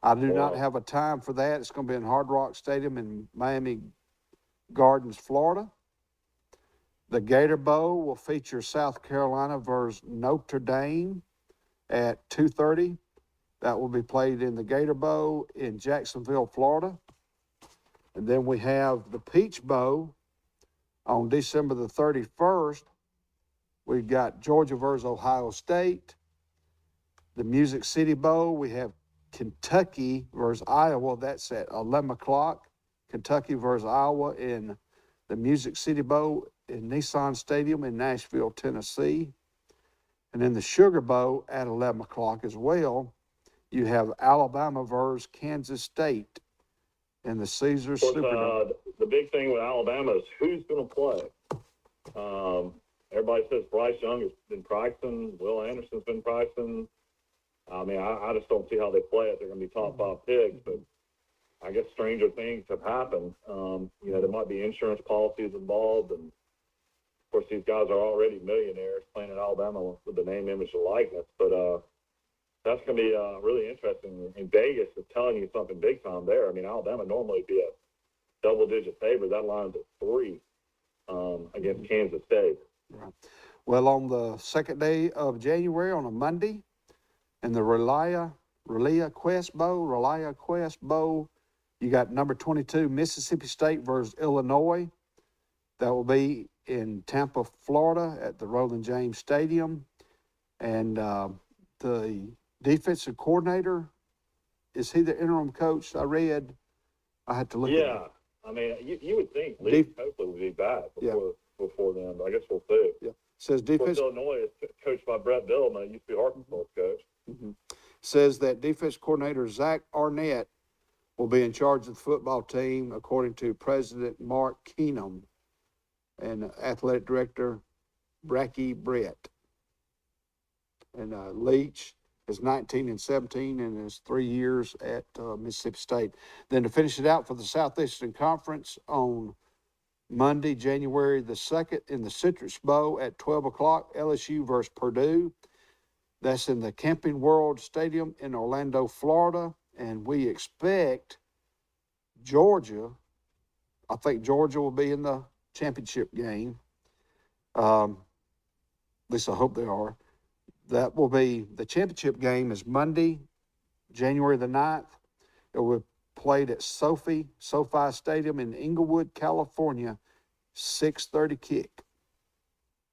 I do not have a time for that. It's going to be in Hard Rock Stadium in Miami Gardens, Florida. The Gator Bowl will feature South Carolina versus Notre Dame at 2:30. That will be played in the Gator Bowl in Jacksonville, Florida. And then we have the Peach Bowl on December the 31st. We've got Georgia versus Ohio State. The Music City Bowl, we have Kentucky versus Iowa. That's at 11 o'clock. Kentucky versus Iowa in the Music City Bowl in Nissan Stadium in Nashville, Tennessee. And then the Sugar Bowl at 11 o'clock as well. You have Alabama versus Kansas State in the Caesars Superdome. The big thing with Alabama is who's going to play. Everybody says Bryce Young has been practicing. Will Anderson's been practicing. I mean, I just don't see how they play it. They're going to be top 5 picks, but I guess stranger things have happened. There might be insurance policies involved, and of course, these guys are already millionaires playing in Alabama with the name, image, and likeness. But that's going to be really interesting. In Vegas is telling you something big time there. I mean, Alabama normally be a double-digit favorite. That line's at 3 against Kansas State. Right. Well, on the second day of January, on a Monday, in the Relia Quest Bowl, you got number 22, Mississippi State versus Illinois. That will be in Tampa, Florida at the Roland James Stadium. And the defensive coordinator, is he the interim coach? I read. I had to look at it. Yeah. I mean, you would think Lee Copeland would be back before then, but I guess we'll see. Yeah. Says defense. Illinois is coached by Brett Bielema. He used to be Arkansas coach. Mm-hmm. Says that defense coordinator Zach Arnett will be in charge of the football team, according to President Mark Keenum and athletic director Bracky Brett. And Leach is 19-17 in his 3 years at Mississippi State. Then to finish it out for the Southeastern Conference on Monday, January the 2nd, in the Citrus Bowl at 12 o'clock, LSU versus Purdue. That's in the Camping World Stadium in Orlando, Florida. And we expect Georgia, I think Georgia will be in the championship game. At least I hope they are. That will be, the championship game is Monday, January the 9th. It will be played at SoFi Stadium in Inglewood, California, 6:30 kick.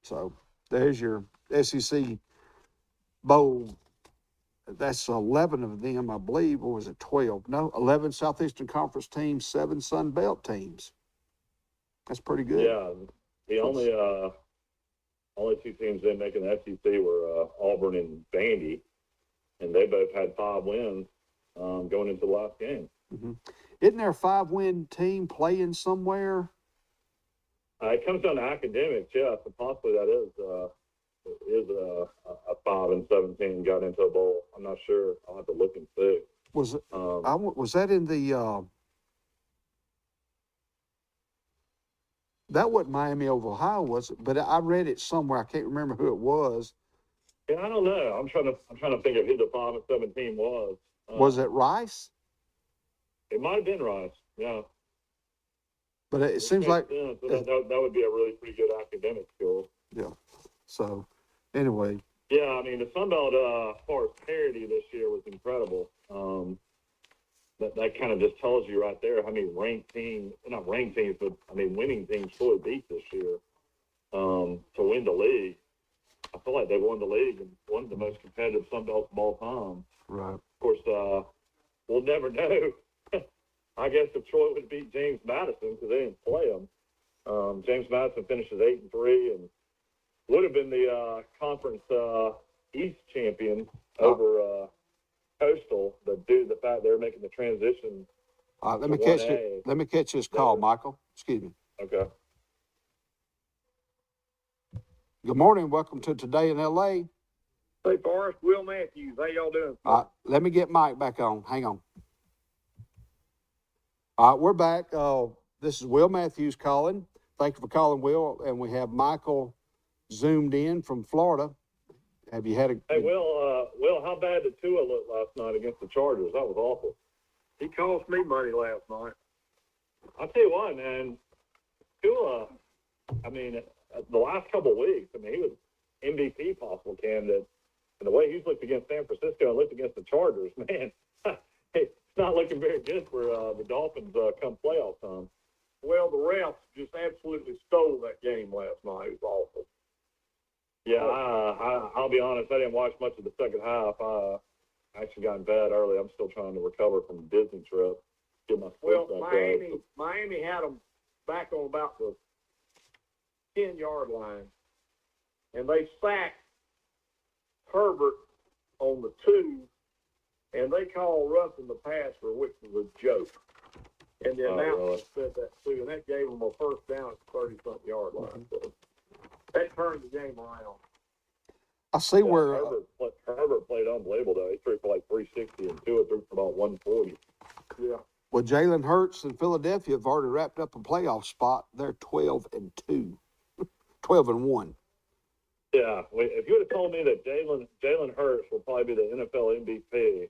So there's your SEC Bowl. That's 11 of them, I believe, or was it 12? No, 11 Southeastern Conference teams, 7 Sun Belt teams. That's pretty good. Yeah, the only 2 teams that making the SEC were Auburn and Vandy, and they both had 5 wins going into the last game. Mm-hmm. Isn't there a 5-win team playing somewhere? It comes down to academics, yeah. So possibly that is a 5-17 got into a bowl. I'm not sure. I'll have to look and see. Was it? Was that in the? That wasn't Miami of Ohio, was it? But I read it somewhere. I can't remember who it was. Yeah, I don't know. I'm trying to think of who the 5-17 was. Was it Rice? It might have been Rice. Yeah. But it seems like that would be a really pretty good academic school. Yeah. So, anyway. Yeah, I mean, the Sun Belt, as far as parity this year, was incredible. That kind of just tells you right there how many ranked teams, not ranked teams, but, I mean, winning teams fully beat this year to win the league. I feel like they won the league and one of the most competitive Sun Belts of all time. Right. Of course, we'll never know. I guess if Troy would beat James Madison because they didn't play him. James Madison finishes 8-3 and would have been the conference East champion over Coastal, but due to the fact they're making the transition. All right, let me catch this call, Michael. Excuse me. Okay. Good morning. Welcome to Today in L.A. Hey, Forrest, Will Matthews. How y'all doing? All right, let me get Mike back on. Hang on. All right, we're back. This is Will Matthews calling. thank you for calling, Will. And we have Michael zoomed in from Florida. Have you had a? Hey, Will, how bad did Tua look last night against the Chargers? That was awful. He cost me money last night. I'll tell you what, man. Tua, I mean, the last couple of weeks, I mean, he was MVP possible candidate. And the way he's looked against San Francisco and looked against the Chargers, man, it's not looking very good for the Dolphins come playoff time. Well, the refs just absolutely stole that game last night. It was awful. Yeah, I'll be honest. I didn't watch much of the second half. I actually got in bed early. I'm still trying to recover from the Disney trip. Get my sleep Well, back. Miami had them back on about the 10-yard line, and they sacked Herbert on the 2, and they called roughing the passer, which was a joke. And the announcer said that too, and that gave them a first down at the 30-something yard line. So that turned the game around. I see where Herbert played unbelievable though. He threw for like 360 and Tua threw for about 140. Yeah. well, Jalen Hurts and Philadelphia have already wrapped up a playoff spot. They're 12-2, 12-1. Yeah, if you would have told me that Jalen Hurts will probably be the NFL MVP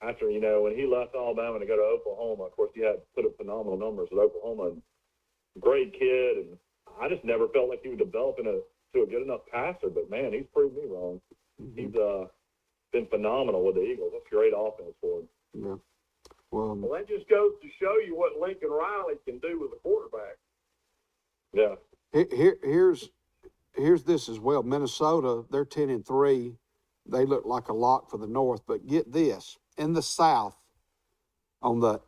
after, when he left Alabama to go to Oklahoma, of course he had put up phenomenal numbers at Oklahoma. And great kid, and I just never felt like he would develop to a good enough passer. But man, he's proved me wrong. Mm-hmm. He's been phenomenal with the Eagles. That's a great offense for him. Yeah. Well, that just goes to show you what Lincoln Riley can do with a quarterback. Yeah. Here's this as well. Minnesota, they're 10-3. They look like a lock for the North. But get this: in the South, on the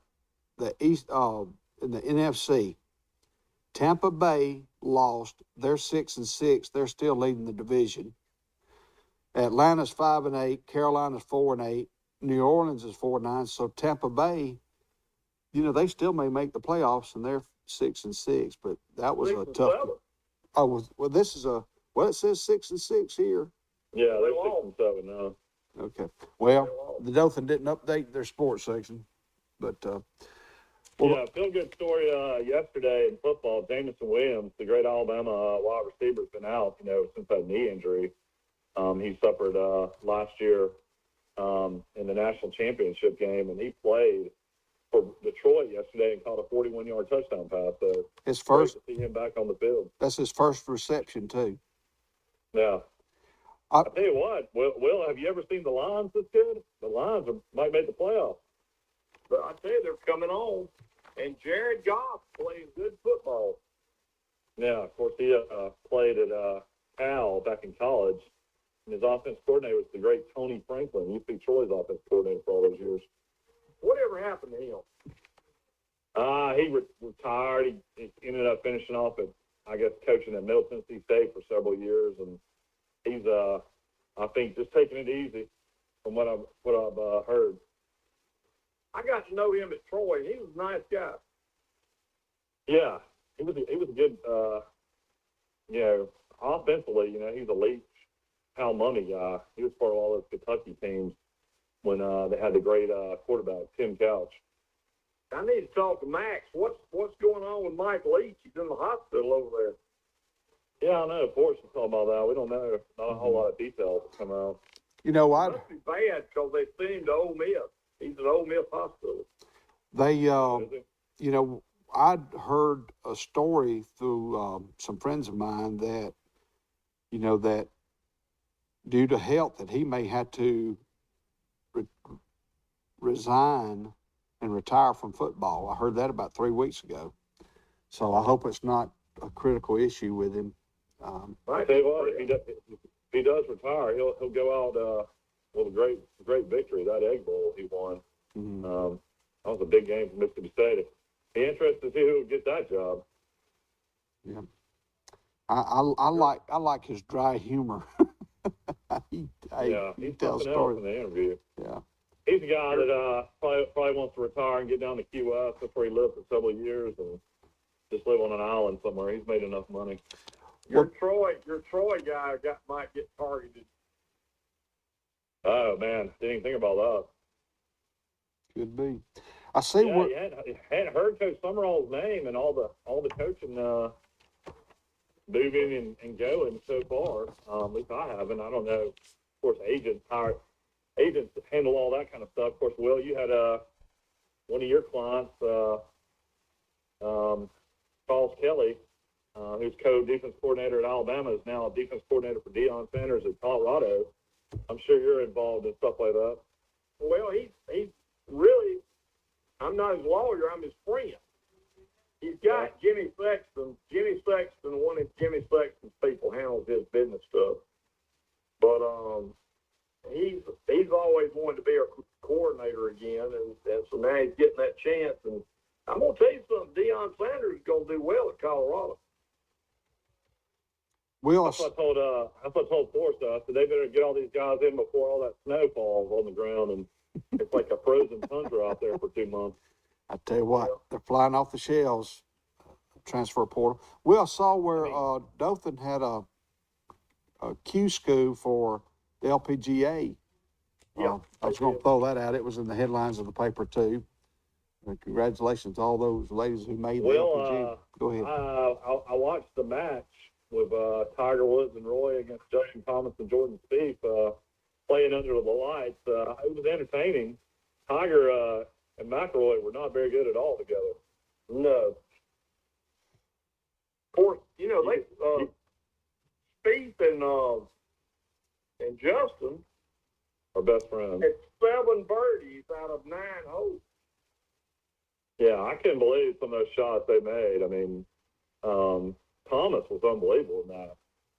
East, in the NFC, Tampa Bay lost. They're 6-6. They're still leading the division. Atlanta's 5-8. Carolina's 4-8. New Orleans is 4-9. So Tampa Bay, they still may make the playoffs, and they're 6-6. But that was a tough. Oh, well, this is it says 6-6 here. Yeah, they're 6-7 now. Okay. Well, the Dothan didn't update their sports section, but feel good story yesterday in football. Jameson Williams, the great Alabama wide receiver, has been out, since that knee injury he suffered last year in the national championship game, and he played for Detroit yesterday and caught a 41-yard touchdown pass. So his first to see him back on the field. That's his first reception too. Yeah. I'll tell you what, Will, have you ever seen the Lions this good? The Lions might make the playoffs. But I tell you, they're coming on, and Jared Goff playing good football. Yeah, of course, he played at Cal back in college, and his offense coordinator was the great Tony Franklin. He used to be Troy's offense coordinator for all those years. Whatever happened to him? He retired. He ended up finishing off at, I guess, coaching at Middle Tennessee State for several years, and he's, I think, just taking it easy from what I've heard. I got to know him at Troy. He was a nice guy. Yeah, he was a good, offensively, he's a late Pal Money guy. He was part of all those Kentucky teams when they had the great quarterback, Tim Couch. I need to talk to Max. What's going on with Mike Leach? He's in the hospital over there. Yeah, I know. Forrest was talking about that. We don't know. Not a whole lot of details to come out. It must be bad because they sent him to Ole Miss. He's at Ole Miss hospital. I'd heard a story through some friends of mine that, that due to health that he may have to resign and retire from football. I heard that about 3 weeks ago. So I hope it's not a critical issue with him. I tell you what, if he does retire, he'll go out with a great victory. That Egg Bowl he won. Mm-hmm. That was a big game for Mississippi State. Be interested to see who would get that job. Yeah, I like his dry humor. he tells stories in the interview. Yeah, he's a guy that probably wants to retire and get down to Key West. That's where he lived for several years and just live on an island somewhere. He's made enough money. Your Troy guy might get targeted. Oh man, didn't even think about that. Could be. I see Yeah, where, you hadn't heard Coach Summerall's name and all the coaching moving and going so far. At least I haven't. I don't know. Of course, agents handle all that kind of stuff. Of course, Will, you had one of your clients, Charles Kelly, who's co-defense coordinator at Alabama, is now a defense coordinator for Deion Sanders at Colorado. I'm sure you're involved in stuff like that. Well, he's really, I'm not his lawyer, I'm his friend. He's got Jimmy Sexton. Jimmy Sexton, one of Jimmy Sexton's people handles his business stuff. But he's always wanted to be a coordinator again, and so now he's getting that chance. And I'm going to tell you something, Deion Sanders is going to do well at Colorado. That's what I told Forrest. I said they better get all these guys in before all that snow falls on the ground, and it's like a frozen tundra out there for 2 months. I tell you what, they're flying off the shelves. Transfer portal. Will, I saw where Dothan had a Q school for the LPGA. Yeah, I was going to throw that out. It was in the headlines of the paper too. Congratulations to all those ladies who made the LPGA. Go ahead. I watched the match with Tiger Woods and Roy against Justin Thomas and Jordan Spieth playing under the lights. It was entertaining. Tiger and McIlroy were not very good at all together. No. Of course, you know, they Spieth and Justin are best friends. had 7 birdies out of 9 holes. Yeah, I couldn't believe some of those shots they made. I mean, Thomas was unbelievable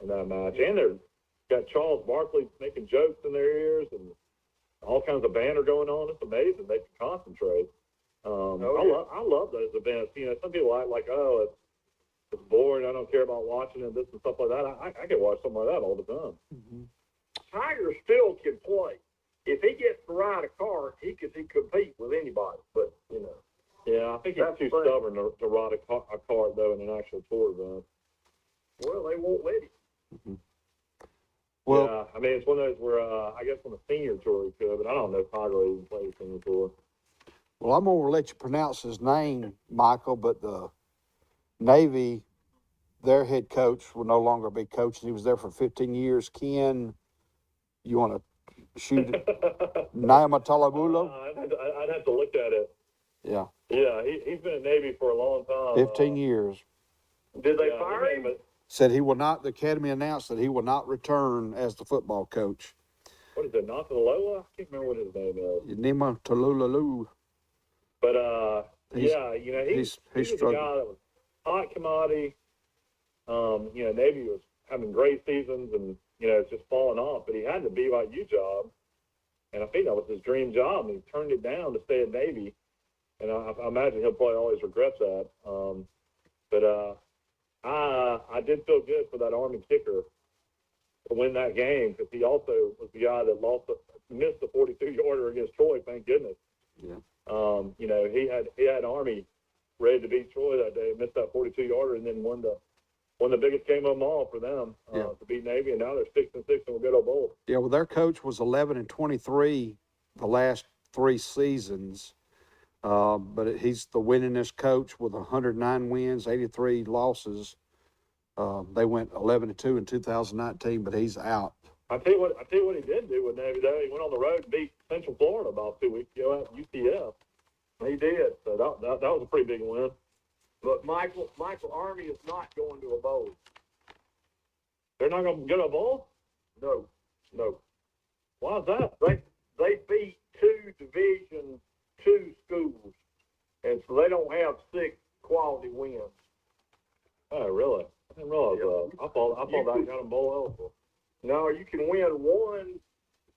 in that match, and they've got Charles Barkley making jokes in their ears and all kinds of banter going on. It's amazing they can concentrate. I love those events. You know, some people act like, oh, it's boring. I don't care about watching it, this and stuff like that. I can watch something like that all the time. Mm-hmm. Tiger still can play. If he gets to ride a car, he could compete with anybody. But you know, yeah, I think he's too stubborn to ride a car though in an actual tour event. Well, they won't let him. Mm-hmm. Well, yeah, I mean, it's one of those where I guess on the senior tour he could, but I don't know if Tiger even played the senior tour. Well, I'm going to let you pronounce his name, Michael, but the Navy, their head coach will no longer be coaching. He was there for 15 years. Ken, you want to shoot it? Naima Talabulo? I'd have to look at it. Yeah. Yeah, he's been in Navy for a long time. 15 years. Did they fire him? Said he will not, the Academy announced that he will not return as the football coach. What is it, Natalaloa? I can't remember what his name is. Naima Talulalu. But, yeah, you know, he was a struggling. guy that was hot commodity. You know, Navy was having great seasons and, you know, it's just falling off. But he had the BYU job, and I think that was his dream job, and he turned it down to stay at Navy. And I imagine he'll probably always regret that. But I did feel good for that Army kicker to win that game because he also was the guy that missed the 42-yarder against Troy, thank goodness. Yeah. You know, he had Army ready to beat Troy that day, missed that 42-yarder, and then won the biggest game of them all for them to beat Navy, and now they're 6-6 in a good old bowl. Yeah, well, their coach was 11-23 the last 3 seasons, but he's the winningest coach with 109 wins, 83 losses. They went 11-2 in 2019, but he's out. I tell you what he did do with Navy though. He went on the road and beat Central Florida about 2 weeks ago at UCF. He did. So that was a pretty big win. But Michael Army is not going to a bowl. They're not going to get a bowl? No. Why is that? They beat 2 Division II schools, and so they don't have 6 quality wins. Oh, really? I didn't realize that. I thought that got them bowl eligible. No, you can win 1.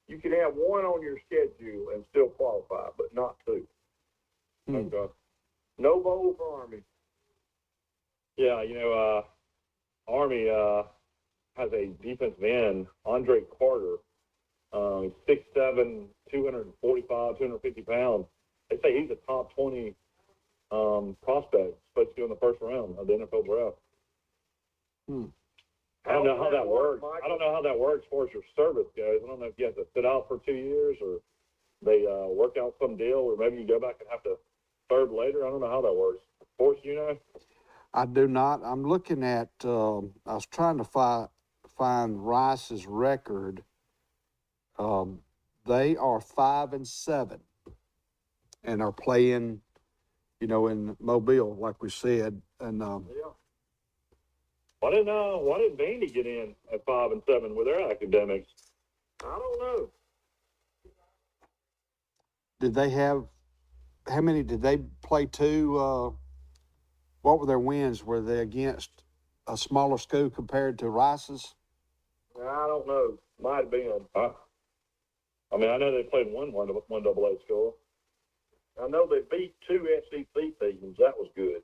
You can have 1 on your schedule and still qualify, but not 2. Okay. No bowl for Army. Yeah, you know, Army has a defensive end, Andre Carter. 6'7", 245, 250 pounds. They say he's a top 20 prospect, supposed to go in the first round of the NFL draft. I don't know how that works. I don't know how that works as far as your service goes. I don't know if you have to sit out for 2 years or they work out some deal, or maybe you go back and have to third later. I don't know how that works. Forrest, you know? I do not. I'm looking at. I was trying to find Rice's record. They are 5-7, and are playing, in Mobile, like we said. And Yeah. Why didn't Vandy get in at 5-7 with their academics? I don't know. did they have? How many did they play? Two. What were their wins? Were they against a smaller school compared to Rice's? I don't know. Might have been. I mean, I know they played one AA school. I know they beat two SEC teams. That was good.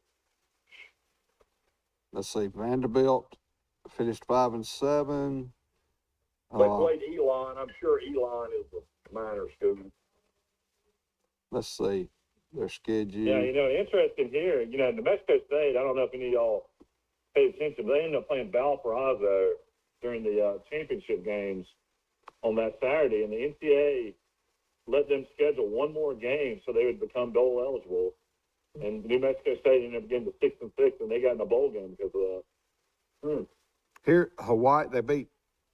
Let's see. Vanderbilt finished 5-7. They played Elon. I'm sure Elon is a minor school. Let's see their schedule. Yeah, interesting here. New Mexico State, I don't know if any of y'all paid attention, but they ended up playing Valparaiso during the championship games on that Saturday, and the NCAA let them schedule one more game so they would become bowl eligible. And New Mexico State ended up getting to 6-6, and they got in a bowl game because of that. Here, Hawaii,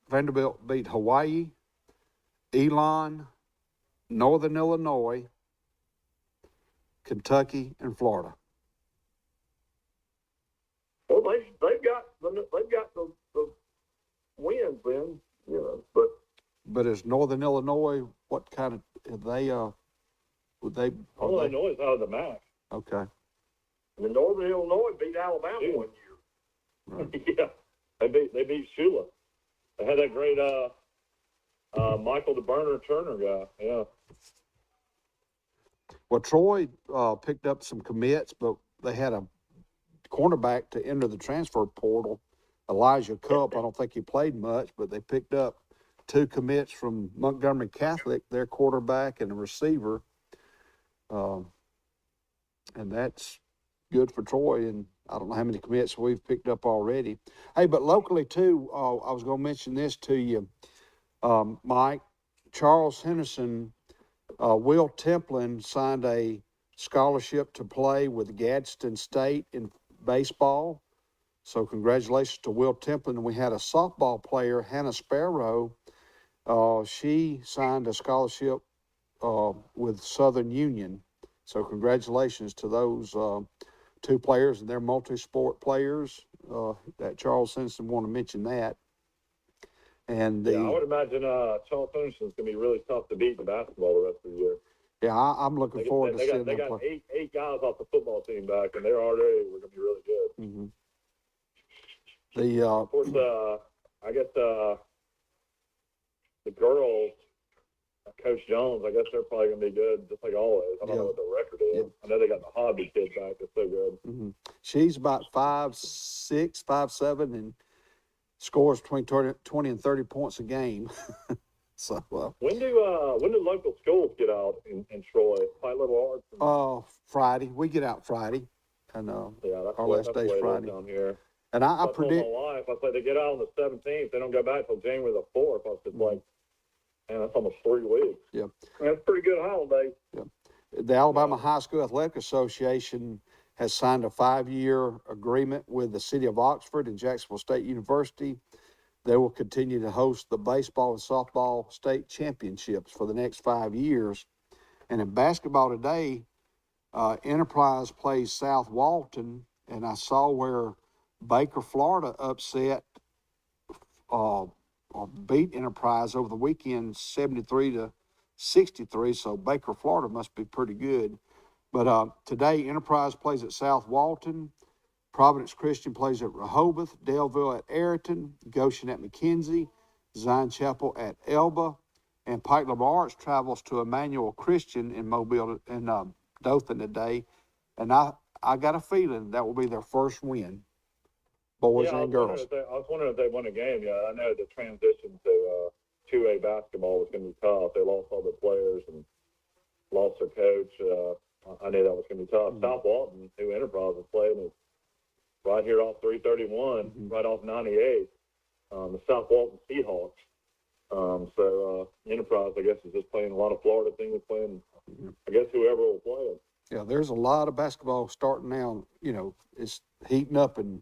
Vanderbilt beat Hawaii, Elon, Northern Illinois, Kentucky, and Florida. Well, they've got the wins then, But is Northern Illinois, what kind of, Illinois is out of the MAC. Okay. And Northern Illinois beat Alabama one year. Right. Yeah, they beat Shula. They had that great Michael the Burner Turner guy. Yeah. Well, Troy picked up some commits, but they had a cornerback to enter the transfer portal, Elijah Cup. I don't think he played much, but they picked up 2 commits from Montgomery Catholic, their quarterback and a receiver. And that's good for Troy. And I don't know how many commits we've picked up already. Hey, but locally too, I was going to mention this to you, Mike. Charles Henderson, Will Templin signed a scholarship to play with Gadsden State in baseball. So congratulations to Will Templin. And we had a softball player, Hannah Sparrow. She signed a scholarship with Southern Union. So congratulations to those 2 players, and they're multi-sport players. That Charles Henderson want to mention that. And I would imagine Charles Henderson's going to be really tough to beat in basketball the rest of the year. Yeah, I'm looking forward to seeing them play. They got eight guys off the football team back, and they're already going to be really good. Mm-hmm. Of course, I guess the girls, Coach Jones, I guess they're probably going to be good, just like always. I don't know what the record is. Yeah. I know they got the Hobby kid back. That's so good. Mm-hmm. She's about 5'6", 5'7", and scores between 20 and 30 points a game. So when do local schools get out in Troy? Pilot Little Arts? Friday. We get out Friday, and that's our last day's Friday down here. And I predict. My wife, I say they get out on the 17th. They don't go back till January the 4th. I was like, man, that's almost 3 weeks. Yeah, that's a pretty good holiday. Yeah, the Alabama High School Athletic Association has signed a 5-year agreement with the city of Oxford and Jacksonville State University. They will continue to host the baseball and softball state championships for the next 5 years. And in basketball today, Enterprise plays South Walton, and I saw where Baker, Florida upset or beat Enterprise over the weekend 73-63. So Baker, Florida must be pretty good. But today, Enterprise plays at South Walton. Providence Christian plays at Rehoboth, Delville at Ayrton, Goshen at McKenzie, Zion Chapel at Elba, and Pike Liberal Arts travels to Emmanuel Christian in Mobile and Dothan today. And I got a feeling that will be their first win, boys and girls. I was wondering if they won a game. Yeah, I know the transition to 2A basketball was going to be tough. They lost all their players and lost their coach. I knew that was going to be tough. Mm-hmm. South Walton, who Enterprise was playing, is right here off 331, right off 98, the South Walton Seahawks. So Enterprise, I guess, is just playing a lot of Florida teams, playing, I guess, whoever will play them. Yeah, there's a lot of basketball starting now. You know, it's heating up in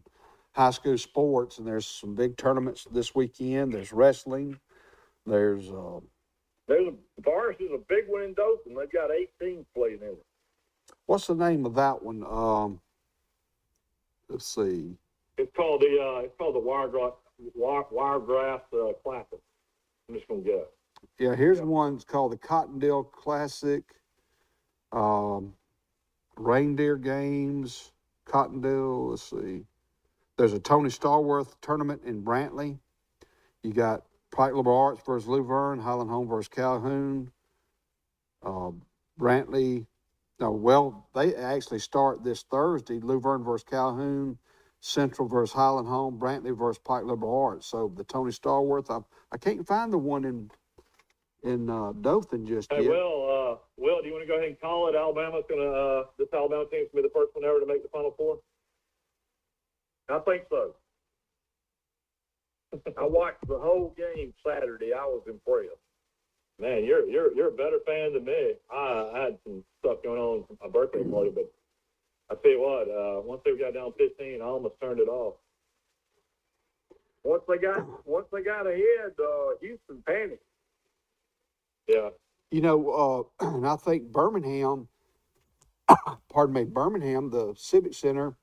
high school sports, and there's some big tournaments this weekend. There's wrestling. There's Forrest is a big one in Dothan. They've got 8 teams playing in it. what's the name of that one? Let's see. It's called the Wiregrass Classic. I'm just gonna guess. Yeah, here's one called the Cottondale Classic. Reindeer Games, Cottondale. Let's see. There's a Tony Starworth tournament in Brantley. You got Pike Liberal Arts versus Luverne, Highland Home versus Calhoun. Brantley. No, well, they actually start this Thursday. Luverne versus Calhoun, Central versus Highland Home, Brantley versus Pike Liberal Arts. So the Tony Starworth. I can't find the one in Dothan just Hey, yet. Will, do you want to go ahead and call it? This Alabama team's gonna be the first one ever to make the Final Four. I think so. I watched the whole game Saturday. I was impressed. Man, you're a better fan than me. I had some stuff going on for my birthday party, but I tell you what, once they got down 15, I almost turned it off. Once they got ahead, Houston panicked. Yeah. You know, and I think Birmingham, the Civic Center,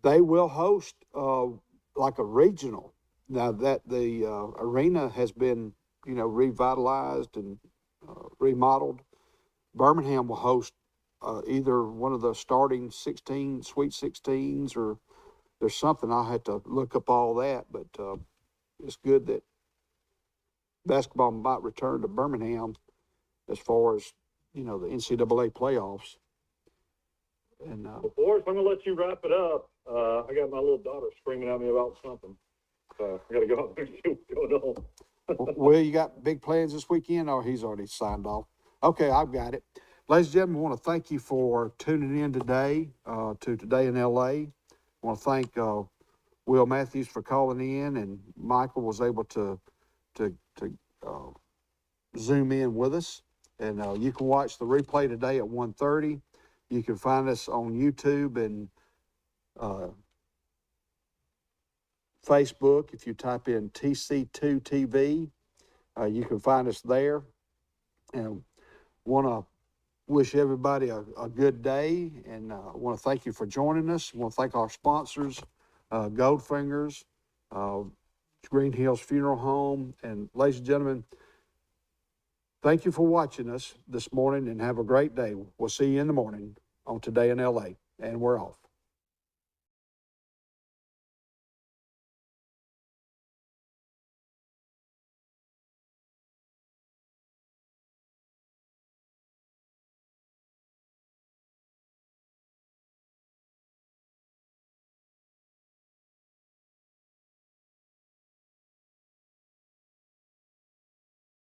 they will host like a regional. Now that the arena has been, revitalized and remodeled, Birmingham will host either one of the starting 16, Sweet 16s, or there's something. I'll have to look up all that, but it's good that basketball might return to Birmingham as far as, the NCAA playoffs. And Forrest, I'm going to let you wrap it up. I got my little daughter screaming at me about something. So I got to go out there and see what's going on. Well, you got big plans this weekend, or he's already signed off? Okay, I've got it. Ladies and gentlemen, I want to thank you for tuning in today to Today in LA. I want to thank Will Matthews for calling in, and Michael was able to zoom in with us. And you can watch the replay today at 1:30. You can find us on YouTube and Facebook. If you type in TC2 TV, you can find us there. And want to wish everybody a good day, and want to thank you for joining us. I want to thank our sponsors, Goldfingers, Green Hills Funeral Home, and ladies and gentlemen, thank you for watching us this morning, and have a great day. We'll see you in the morning on Today in LA, and we're off.